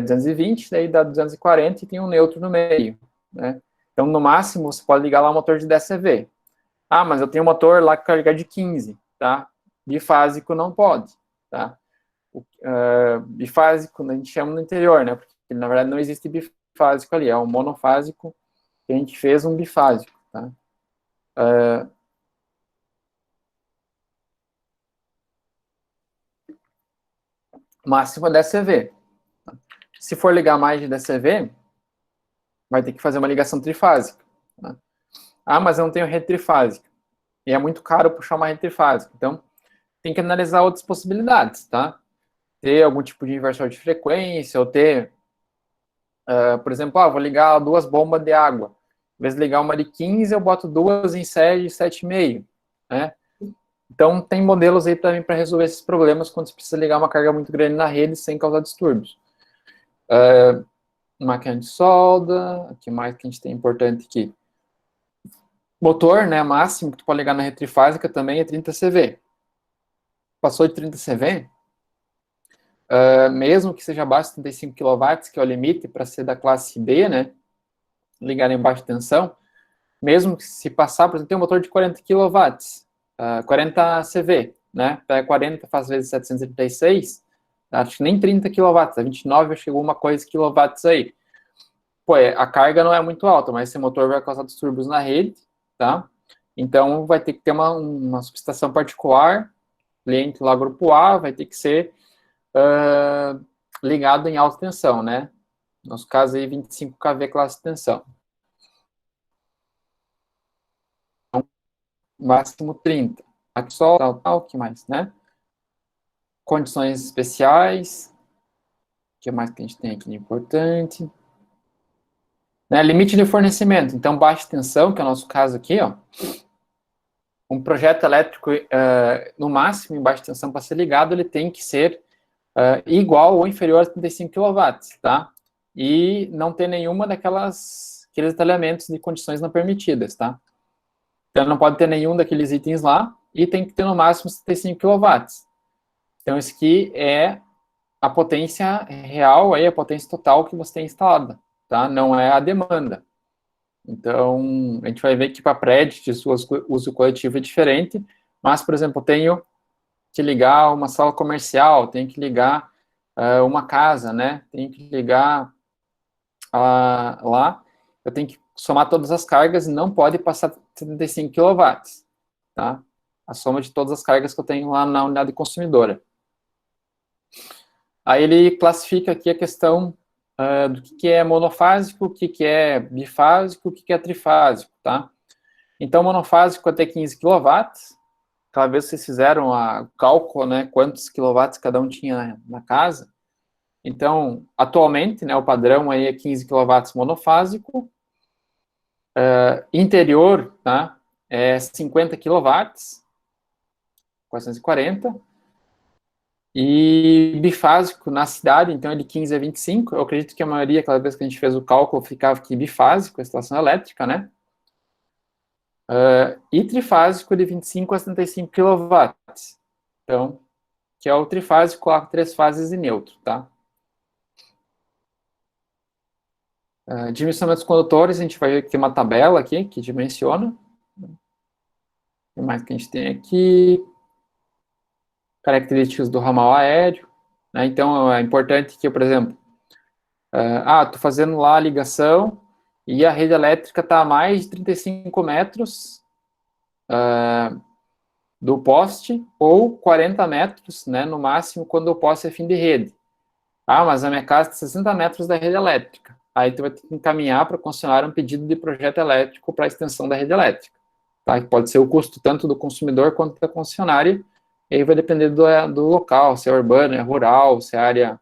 220, daí dá 240 e tem um neutro no meio, né? Então, no máximo, você pode ligar lá um motor de 10 CV. Ah, mas eu tenho um motor lá que carregar de 15, tá? Bifásico não pode, tá? Bifásico a gente chama no interior, né? Porque, na verdade, não existe bifásico ali, é um monofásico que a gente fez um bifásico, tá? Máximo é 10 CV. Se for ligar mais de 10 CV, vai ter que fazer uma ligação trifásica, tá? Ah, mas eu não tenho rede trifásica. E é muito caro puxar uma rede trifásica. Então, tem que analisar outras possibilidades, tá? Ter algum tipo de inversor de frequência, ou ter, por exemplo, vou ligar 2 bombas de água. Em vez de ligar uma de 15, eu boto 2 em série de 7,5, né? Então, tem modelos aí também para resolver esses problemas quando você precisa ligar uma carga muito grande na rede sem causar distúrbios. Máquina de solda, o que mais que a gente tem importante aqui? Motor, né, máximo que tu pode ligar na rede trifásica também é 30 CV. Passou de 30 CV, mesmo que seja abaixo de 35 kW, que é o limite para ser da classe B, né, ligar em baixa tensão, mesmo que se passar, por exemplo, tem um motor de 40 kW, 40 CV, né, pega 40 faz vezes 736, acho que nem 30 kW, a 29 chegou uma coisa quilowatts aí. Pô, a carga não é muito alta, mas esse motor vai causar distúrbios na rede, tá? Então, vai ter que ter uma subestação particular, cliente lá grupo A, vai ter que ser ligado em alta tensão, né? No nosso caso aí, 25 kV classe de tensão. Então, máximo 30. Aqui só, tal, que mais, né? Condições especiais. O que mais que a gente tem aqui de importante? Né, limite de fornecimento. Então, baixa tensão, que é o nosso caso aqui, ó. Um projeto elétrico, no máximo, em baixa tensão, para ser ligado, ele tem que ser igual ou inferior a 35 kW, tá? E não ter nenhuma aqueles detalhamentos de condições não permitidas, tá? Então, não pode ter nenhum daqueles itens lá e tem que ter no máximo 75 kW. Então, isso aqui é a potência real, aí, a potência total que você tem instalada, tá? Não é a demanda. Então, a gente vai ver que para prédio de uso coletivo é diferente, mas, por exemplo, eu tenho que ligar uma sala comercial, tenho que ligar uma casa, né? Tenho que ligar lá, eu tenho que somar todas as cargas e não pode passar 75 kW, tá? A soma de todas as cargas que eu tenho lá na unidade consumidora. Aí ele classifica aqui a questão do que é monofásico, o que é bifásico, o que é trifásico, tá? Então, monofásico até 15 kW, aquela vez vocês fizeram o cálculo, né, quantos quilowatts cada um tinha na casa. Então, atualmente, né, o padrão aí é 15 quilowatts monofásico, interior, tá, é 50 quilowatts, 440, e bifásico na cidade, então é de 15 a 25, eu acredito que a maioria, aquela vez que a gente fez o cálculo, ficava aqui bifásico, a instalação elétrica, né, e trifásico de 25 a 75 kW. Então, que é o trifásico com 3 fases e neutro, tá? Dimensionamento dos condutores, a gente vai ver que tem uma tabela aqui que dimensiona. O que mais que a gente tem aqui? Características do ramal aéreo, né? Então, é importante que, por exemplo, tô fazendo lá a ligação e a rede elétrica está a mais de 35 metros do poste, ou 40 metros, né, no máximo, quando o poste é fim de rede. Mas a minha casa está 60 metros da rede elétrica. Aí tu vai ter que encaminhar para a concessionária um pedido de projeto elétrico para a extensão da rede elétrica. Tá? Que pode ser o custo tanto do consumidor quanto da concessionária, e aí vai depender do local, se é urbano, é rural, se a área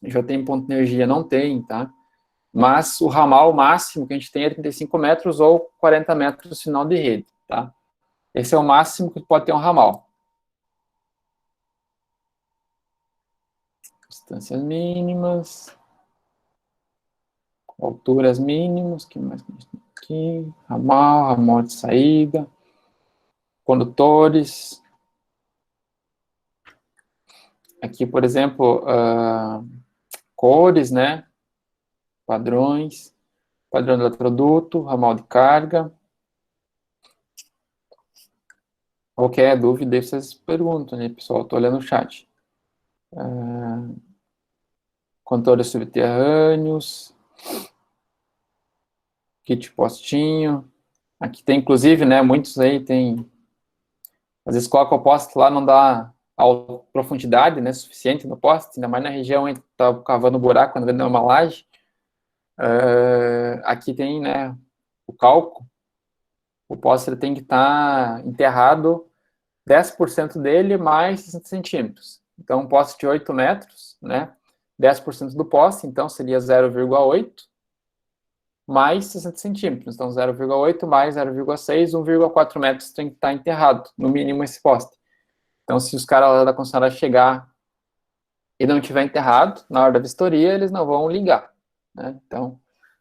já tem ponto de energia, não tem, tá? Mas o ramal máximo que a gente tem é 35 metros ou 40 metros final de rede, tá? Esse é o máximo que pode ter um ramal. Distâncias mínimas. Alturas mínimas. Que mais que a gente tem aqui? Ramal de saída. Condutores. Aqui, por exemplo, cores, né? Padrões. Padrão do eletroduto, ramal de carga. Qualquer dúvida, vocês perguntam, né, pessoal? Estou olhando o chat. Condutores subterrâneos. Kit postinho. Aqui tem, inclusive, né, muitos aí tem... Às vezes coloca o poste lá, não dá a profundidade, né, suficiente no poste, ainda mais na região onde está cavando buraco, quando vem uma laje. Aqui tem, né, o cálculo. O poste ele tem que estar enterrado 10% dele mais 60 centímetros. Então, um poste de 8 metros, né, 10% do poste, então seria 0,8 mais 60 centímetros. Então, 0,8 mais 0,6, 1,4 metros tem que estar enterrado, no mínimo, esse poste. Então, se os caras da concessionária chegar e não tiver enterrado, na hora da vistoria, eles não vão ligar, né? Então,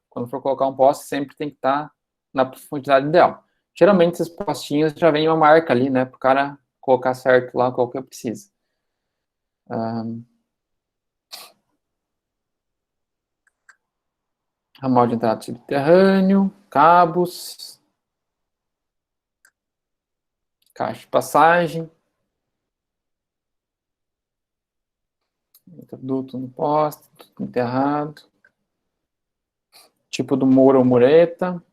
quando for colocar um poste, sempre tem que estar na profundidade ideal. Geralmente, esses postinhos já vem uma marca ali, né, para o cara colocar certo lá qual que precisa. Ramal de entrada subterrâneo, cabos, caixa de passagem, duto no poste, tudo enterrado, tipo do muro ou mureta,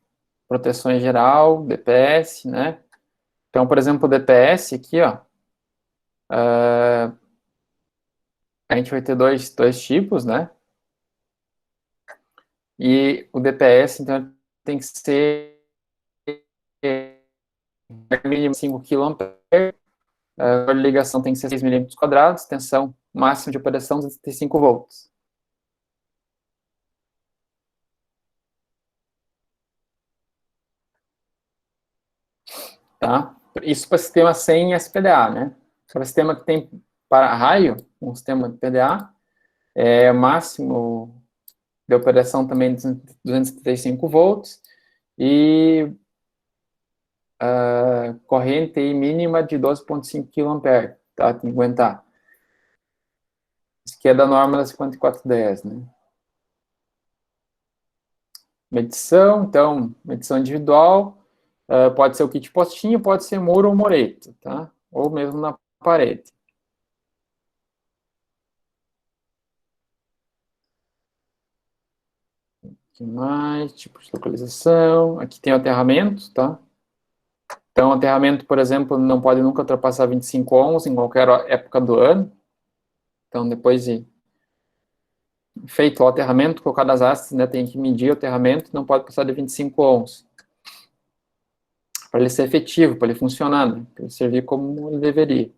proteção em geral, DPS, né? Então, por exemplo, o DPS aqui, ó, a gente vai ter dois tipos, né? E o DPS, então, tem que ser mínimo 5 kA, a ligação tem que ser 6 milímetros quadrados, tensão máxima de operação 235 volts. Tá? Isso para sistema sem SPDA, né? Para sistema que tem para-raio, um sistema de PDA, máximo de operação também de 235 volts e corrente mínima de 12,5 kA, tá? Tem que aguentar. Isso aqui é da norma da 5410, né? Medição, então, medição individual, pode ser o kit postinho, pode ser muro ou mureto, tá? Ou mesmo na parede. Aqui mais, tipo de localização. Aqui tem o aterramento, tá? Então, o aterramento, por exemplo, não pode nunca ultrapassar 25 ohms em qualquer época do ano. Então, depois de feito o aterramento, colocado as hastes, né, tem que medir o aterramento, não pode passar de 25 ohms. para ele ser efetivo, para ele funcionar, né? Para ele servir como ele deveria.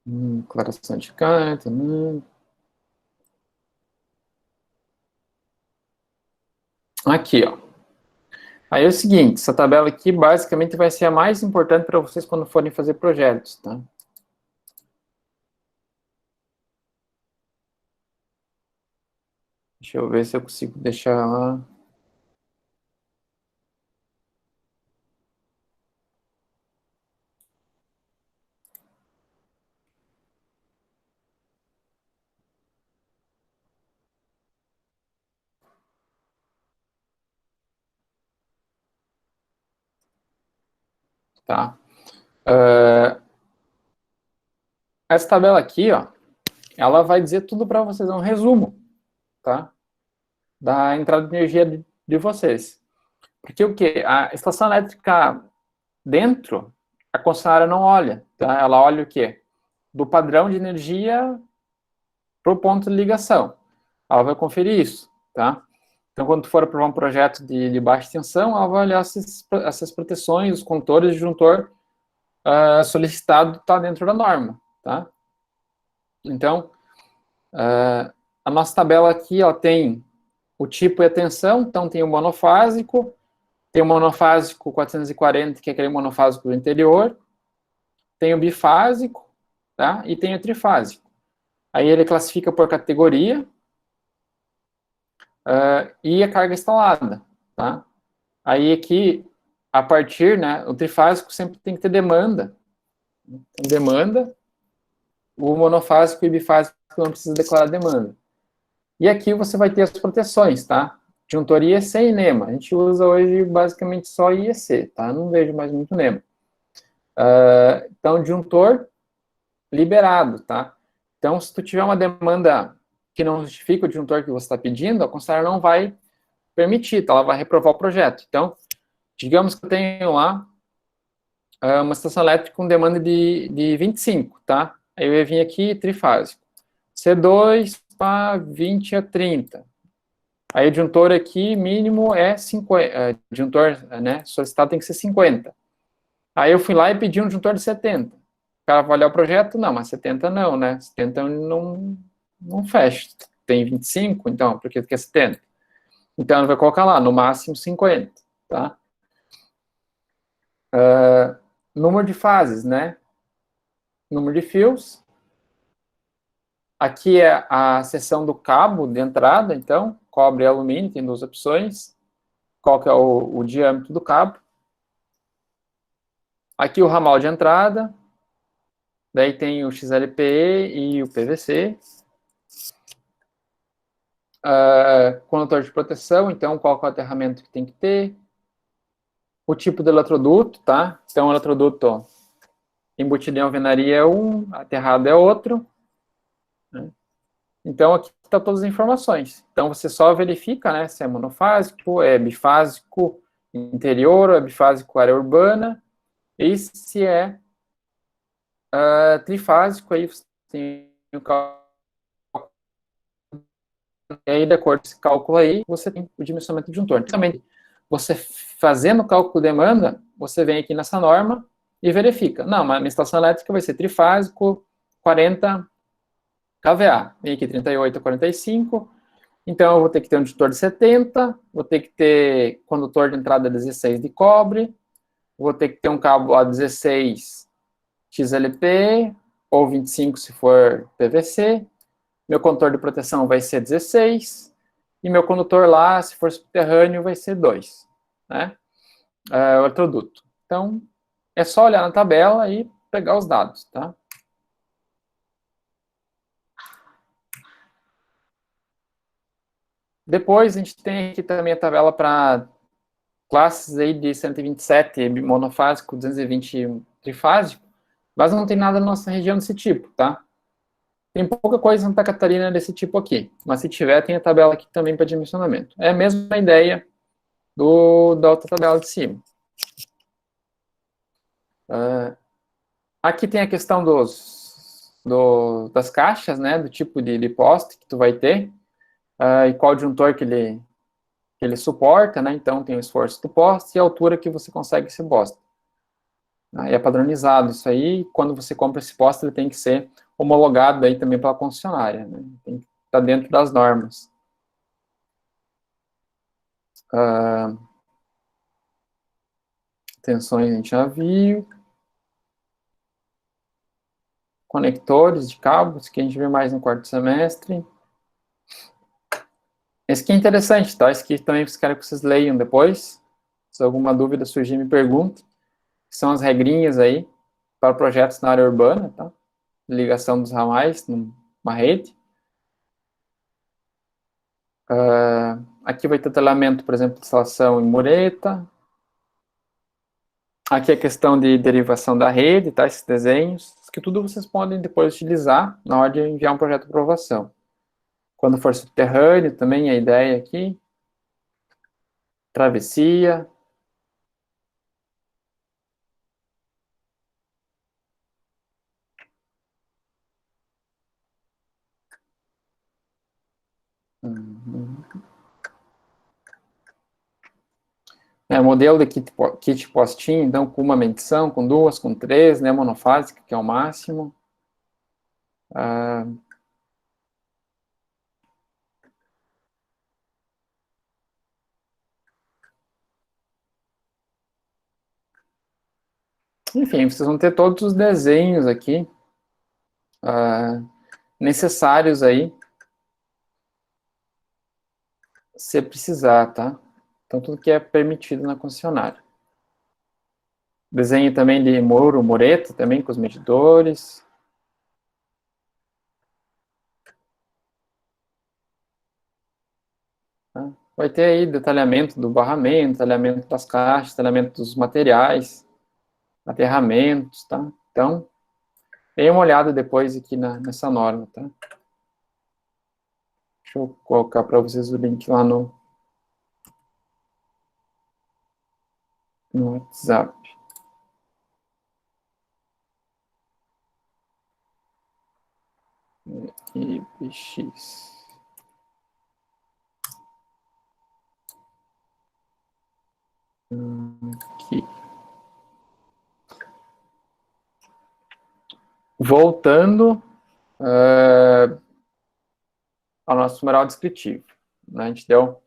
Declaração de carta, Aqui, ó. Aí é o seguinte, essa tabela aqui basicamente vai ser a mais importante para vocês quando forem fazer projetos, tá? Deixa eu ver se eu consigo deixar lá. Tá? Essa tabela aqui, ó, ela vai dizer tudo para vocês, é um resumo, tá? Da entrada de energia de vocês. Porque o quê? A estação elétrica dentro, a concessionária não olha, tá? Ela olha o quê? Do padrão de energia para o ponto de ligação. Ela vai conferir isso, tá? Então, quando tu for aprovar um projeto de baixa tensão, ela vai olhar essas proteções, os condutores de disjuntor solicitado está dentro da norma, tá? Então, a nossa tabela aqui, ela tem o tipo e a tensão, então tem o monofásico, tem o monofásico 440, que é aquele monofásico do interior, tem o bifásico, tá? E tem o trifásico. Aí ele classifica por categoria e a carga instalada, tá? Aí aqui, a partir, né, o trifásico sempre tem que ter demanda. Então, demanda, o monofásico e bifásico não precisa declarar demanda. E aqui você vai ter as proteções, tá? Disjuntor IEC e NEMA. A gente usa hoje basicamente só IEC, tá? Não vejo mais muito NEMA. Então, disjuntor liberado, tá? Então, se tu tiver uma demanda que não justifica o disjuntor que você está pedindo, a concessionária não vai permitir, tá? Ela vai reprovar o projeto. Então, digamos que eu tenho lá uma estação elétrica com demanda de 25, tá? Aí eu ia vir aqui trifásico. C2 para 20 a 30. Aí o disjuntor aqui, mínimo, é 50. Disjuntor, né, solicitado tem que ser 50. Aí eu fui lá e pedi um disjuntor de 70. O cara vai olhar o projeto, não, mas 70 não, né? 70 não fecha. Tem 25, então, por que quer 70? Então, ele vai colocar lá, no máximo 50, tá? Número de fases, né? Número de fios. Aqui é a seção do cabo de entrada, então, cobre e alumínio, tem duas opções. Qual que é o diâmetro do cabo. Aqui o ramal de entrada. Daí tem o XLPE e o PVC. Condutor de proteção, então, qual que é o aterramento que tem que ter. O tipo do eletroduto, tá? Então, o eletroduto embutido em alvenaria é um, aterrado é outro. Né? Então, aqui está todas as informações. Então, você só verifica, né, se é monofásico, é bifásico interior, ou é bifásico área urbana, e se é trifásico, aí você tem o cálculo. E aí, de acordo com esse cálculo aí, você tem o dimensionamento de disjuntor. Também, você fazendo o cálculo de demanda, você vem aqui nessa norma e verifica. Não, mas minha estação elétrica vai ser trifásico, 40 kVA. Vem aqui 38 a 45. Então, eu vou ter que ter um disjuntor de 70, vou ter que ter condutor de entrada 16 de cobre, vou ter que ter um cabo A16 XLP, ou 25 se for PVC, meu condutor de proteção vai ser 16, e meu condutor lá, se for subterrâneo, vai ser 2, né? O eletroduto. Então, é só olhar na tabela e pegar os dados, tá? Depois, a gente tem aqui também a tabela para classes aí de 127 monofásico, 220 trifásico, mas não tem nada na nossa região desse tipo, tá? Tem pouca coisa em Santa Catarina desse tipo aqui, mas se tiver, tem a tabela aqui também para dimensionamento. É a mesma ideia da outra tabela de cima. Aqui tem a questão dos das caixas, né, do tipo de poste que tu vai ter, e qual adjuntor que ele suporta, né, então tem o esforço do poste e a altura que você consegue esse poste. É padronizado isso aí, quando você compra esse poste, ele tem que ser homologado aí também pela concessionária, né, tem que estar dentro das normas. Tensões a gente já viu. Conectores de cabos, que a gente vê mais no quarto semestre. Esse aqui é interessante, tá? Esse aqui também quero que vocês leiam depois. Se alguma dúvida surgir, me pergunte. São as regrinhas aí para projetos na área urbana, tá? Ligação dos ramais numa rede. Aqui vai ter telhamento, por exemplo, instalação em mureta. Aqui é a questão de derivação da rede, tá? Esses desenhos, que tudo vocês podem depois utilizar na hora de enviar um projeto de aprovação. Quando for subterrâneo, também a ideia aqui. Travessia. Modelo de kit postinho, então, com uma medição, com duas, com três, né, monofásica, que é o máximo. Enfim, vocês vão ter todos os desenhos aqui necessários aí, se precisar, tá? Então, tudo que é permitido na concessionária. Desenho também de muro, mureta, também com os medidores. Tá? Vai ter aí detalhamento do barramento, detalhamento das caixas, detalhamento dos materiais, aterramentos, tá? Então, dê uma olhada depois aqui nessa norma, tá? Deixa eu colocar para vocês o link lá no WhatsApp. IPX. Aqui. Voltando ao nosso memorial descritivo. Né? A gente deu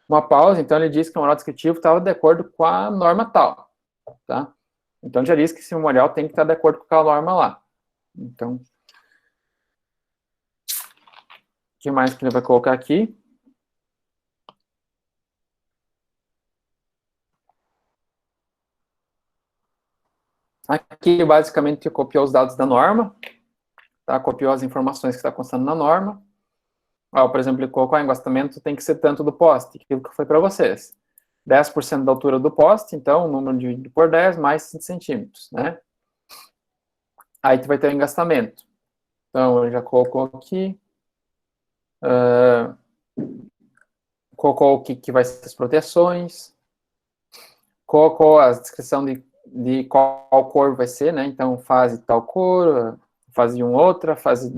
uma pausa, então ele disse que o memorial descritivo estava de acordo com a norma tal. Tá? Então já disse que esse memorial tem que estar de acordo com aquela norma lá. Então, o que mais que ele vai colocar aqui? Aqui, basicamente, copiou os dados da norma, tá? Copiou as informações que está constando na norma. Por exemplo, ele colocou o engostamento tem que ser tanto do poste, aquilo que foi para vocês. 10% da altura do poste, então, o número dividido por 10, mais 5 centímetros, né? Aí tu vai ter o engastamento. Então, ele já colocou aqui. Colocou o que vai ser as proteções. Colocou a descrição de qual cor vai ser, né? Então, fase tal cor, fase 1 outra, fase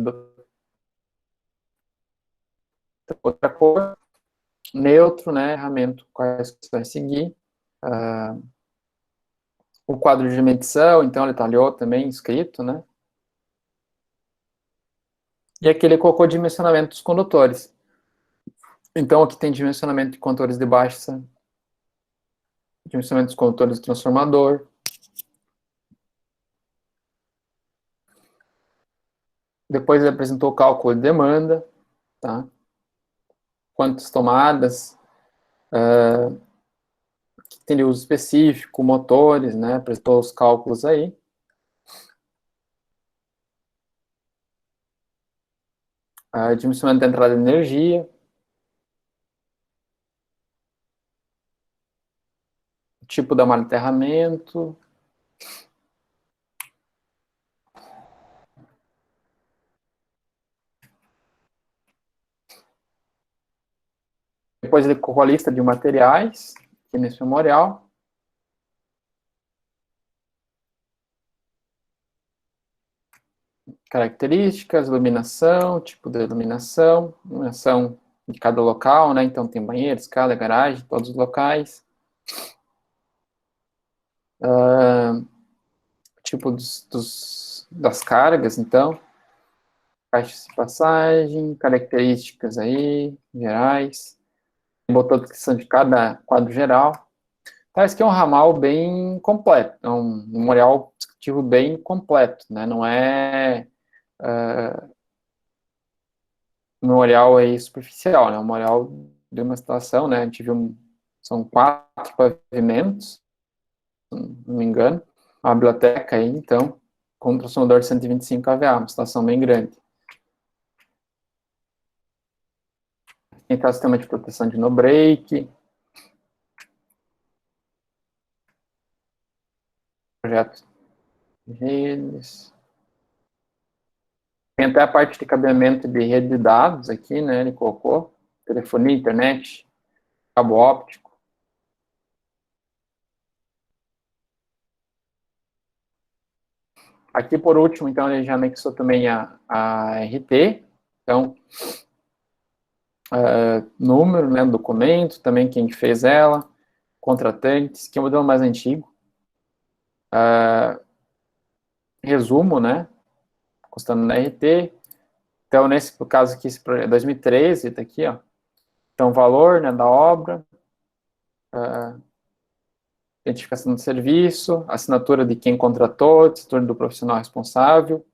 outra cor, neutro, né? Erramento, quais você vai seguir. O quadro de medição, então, ele detalhou também, escrito, né? E aqui ele colocou dimensionamento dos condutores. Então, aqui tem dimensionamento de condutores de baixa, dimensionamento dos condutores do transformador. Depois ele apresentou o cálculo de demanda, tá? Quantas tomadas, tem de uso específico, motores, né? Apresentou os cálculos aí. Dimensionamento da entrada de energia. Tipo da malha de aterramento. Depois ele colocou a lista de materiais, aqui nesse memorial. características, iluminação, tipo de iluminação de cada local, né? Então tem banheiro, escada, garagem, todos os locais. Tipo das cargas, então. Caixas de passagem, características aí, gerais. Botou a descrição de cada quadro geral. Tá, esse aqui é um ramal bem completo, é um memorial descritivo bem completo, né? Não é um memorial aí superficial, né? Um memorial de uma instalação, né? A gente viu, são 4 pavimentos, se não me engano. Uma biblioteca aí, então, com um transformador de 125 kVA, uma instalação bem grande. Tem tá o sistema de proteção de no-break, projeto de redes. Tem até a parte de cabeamento de rede de dados aqui, né? Ele colocou telefonia, internet, cabo óptico. Aqui, por último, então, ele já anexou também a RT. Então, número, né, documento, também quem fez ela, contratantes, que é o modelo mais antigo. Resumo, né, constando na RT. Então, nesse caso aqui, esse projeto é 2013, tá aqui, ó. Então, valor, né, da obra, identificação do serviço, assinatura de quem contratou, assinatura do profissional responsável.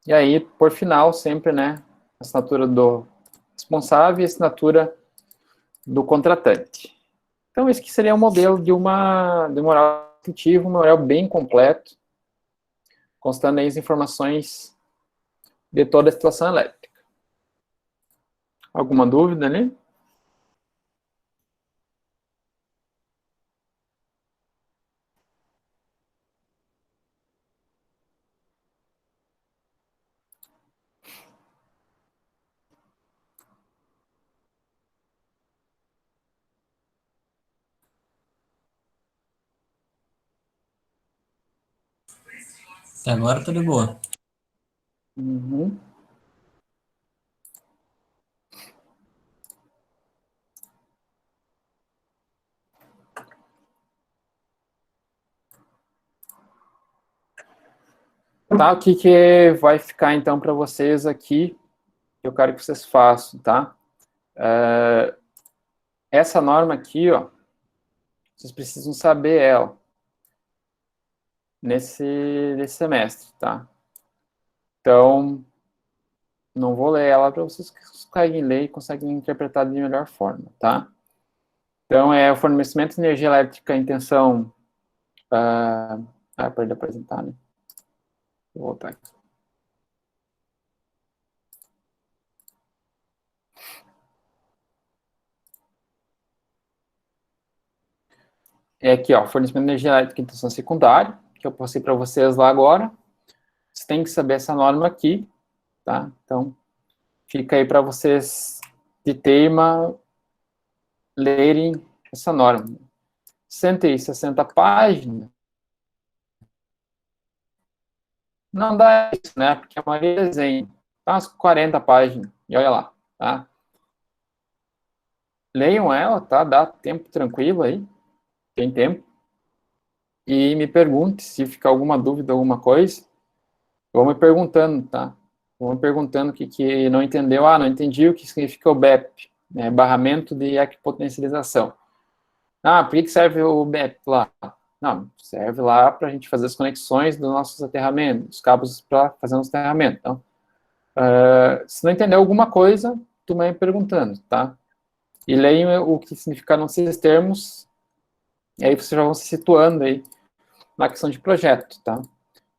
E aí, por final, sempre, né, assinatura do responsável e assinatura do contratante. Então, esse aqui seria um modelo de um memorial descritivo, um memorial bem completo, constando aí as informações de toda a instalação elétrica. Alguma dúvida ali? Até agora tá de boa. Uhum. Tá, o que vai ficar então para vocês aqui, que eu quero que vocês façam, tá? Essa norma aqui, ó, vocês precisam saber ela nesse semestre, tá? Então, não vou ler ela para vocês conseguem ler e conseguem interpretar de melhor forma, tá? Então, é o fornecimento de energia elétrica em tensão... pode apresentar, né? Vou voltar aqui. É aqui, ó, fornecimento de energia elétrica em tensão secundária, que eu passei para vocês lá agora. Vocês têm que saber essa norma aqui, tá? Então, fica aí para vocês, de tema, lerem essa norma. 160 páginas. Não dá isso, né? Porque a maioria é desenho. Tá umas 40 páginas. E olha lá, tá? Leiam ela, tá? Dá tempo tranquilo aí. Tem tempo. E me pergunte se ficar alguma dúvida, alguma coisa. Vão me perguntando, tá? Vão me perguntando o que não entendeu. Ah, não entendi o que significa o BEP, né? Barramento de equipotencialização. Ah, por que serve o BEP lá? Não, serve lá para a gente fazer as conexões dos nossos aterramentos, os cabos para fazer os aterramentos. Então, se não entender alguma coisa, tu vai me perguntando, tá? E leiam o que significaram esses termos, e aí vocês já vão se situando aí na questão de projeto, tá?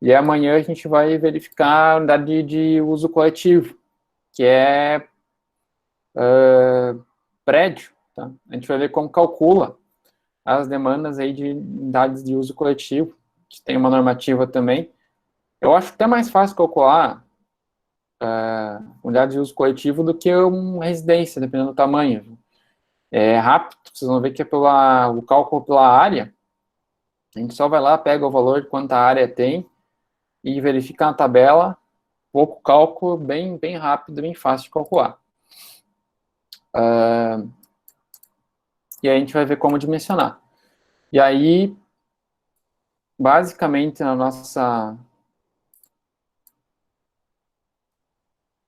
E amanhã a gente vai verificar a unidade de uso coletivo, que é prédio, tá? A gente vai ver como calcula as demandas aí de unidades de uso coletivo, que tem uma normativa também. Eu acho até mais fácil calcular unidade de uso coletivo do que uma residência, dependendo do tamanho. É rápido, vocês vão ver que é o cálculo pela área. A gente só vai lá, pega o valor de quanta área tem e verifica na tabela. Pouco cálculo, bem rápido, bem fácil de calcular. E aí a gente vai ver como dimensionar. E aí, basicamente,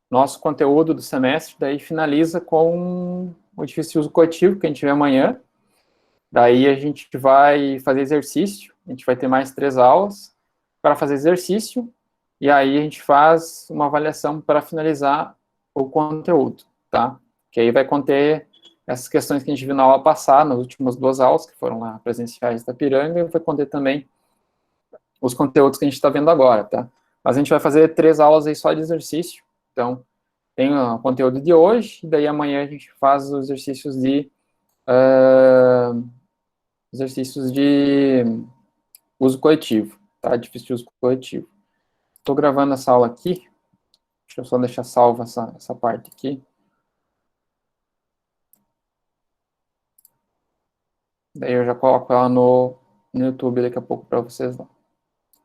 nosso conteúdo do semestre daí finaliza com o difícil de uso coletivo, que a gente vê amanhã. Daí a gente vai fazer exercício, a gente vai ter mais 3 aulas para fazer exercício, e aí a gente faz uma avaliação para finalizar o conteúdo, tá? Que aí vai conter essas questões que a gente viu na aula passada, nas últimas 2 aulas, que foram lá presenciais da Piranga, e vai conter também os conteúdos que a gente está vendo agora, tá? Mas a gente vai fazer 3 aulas aí só de exercício, então tem o conteúdo de hoje, e daí amanhã a gente faz os exercícios de uso coletivo, tá? Difícil de uso coletivo. Estou gravando essa aula aqui, deixa eu só deixar salva essa parte aqui. Daí eu já coloco ela no YouTube daqui a pouco para vocês lá.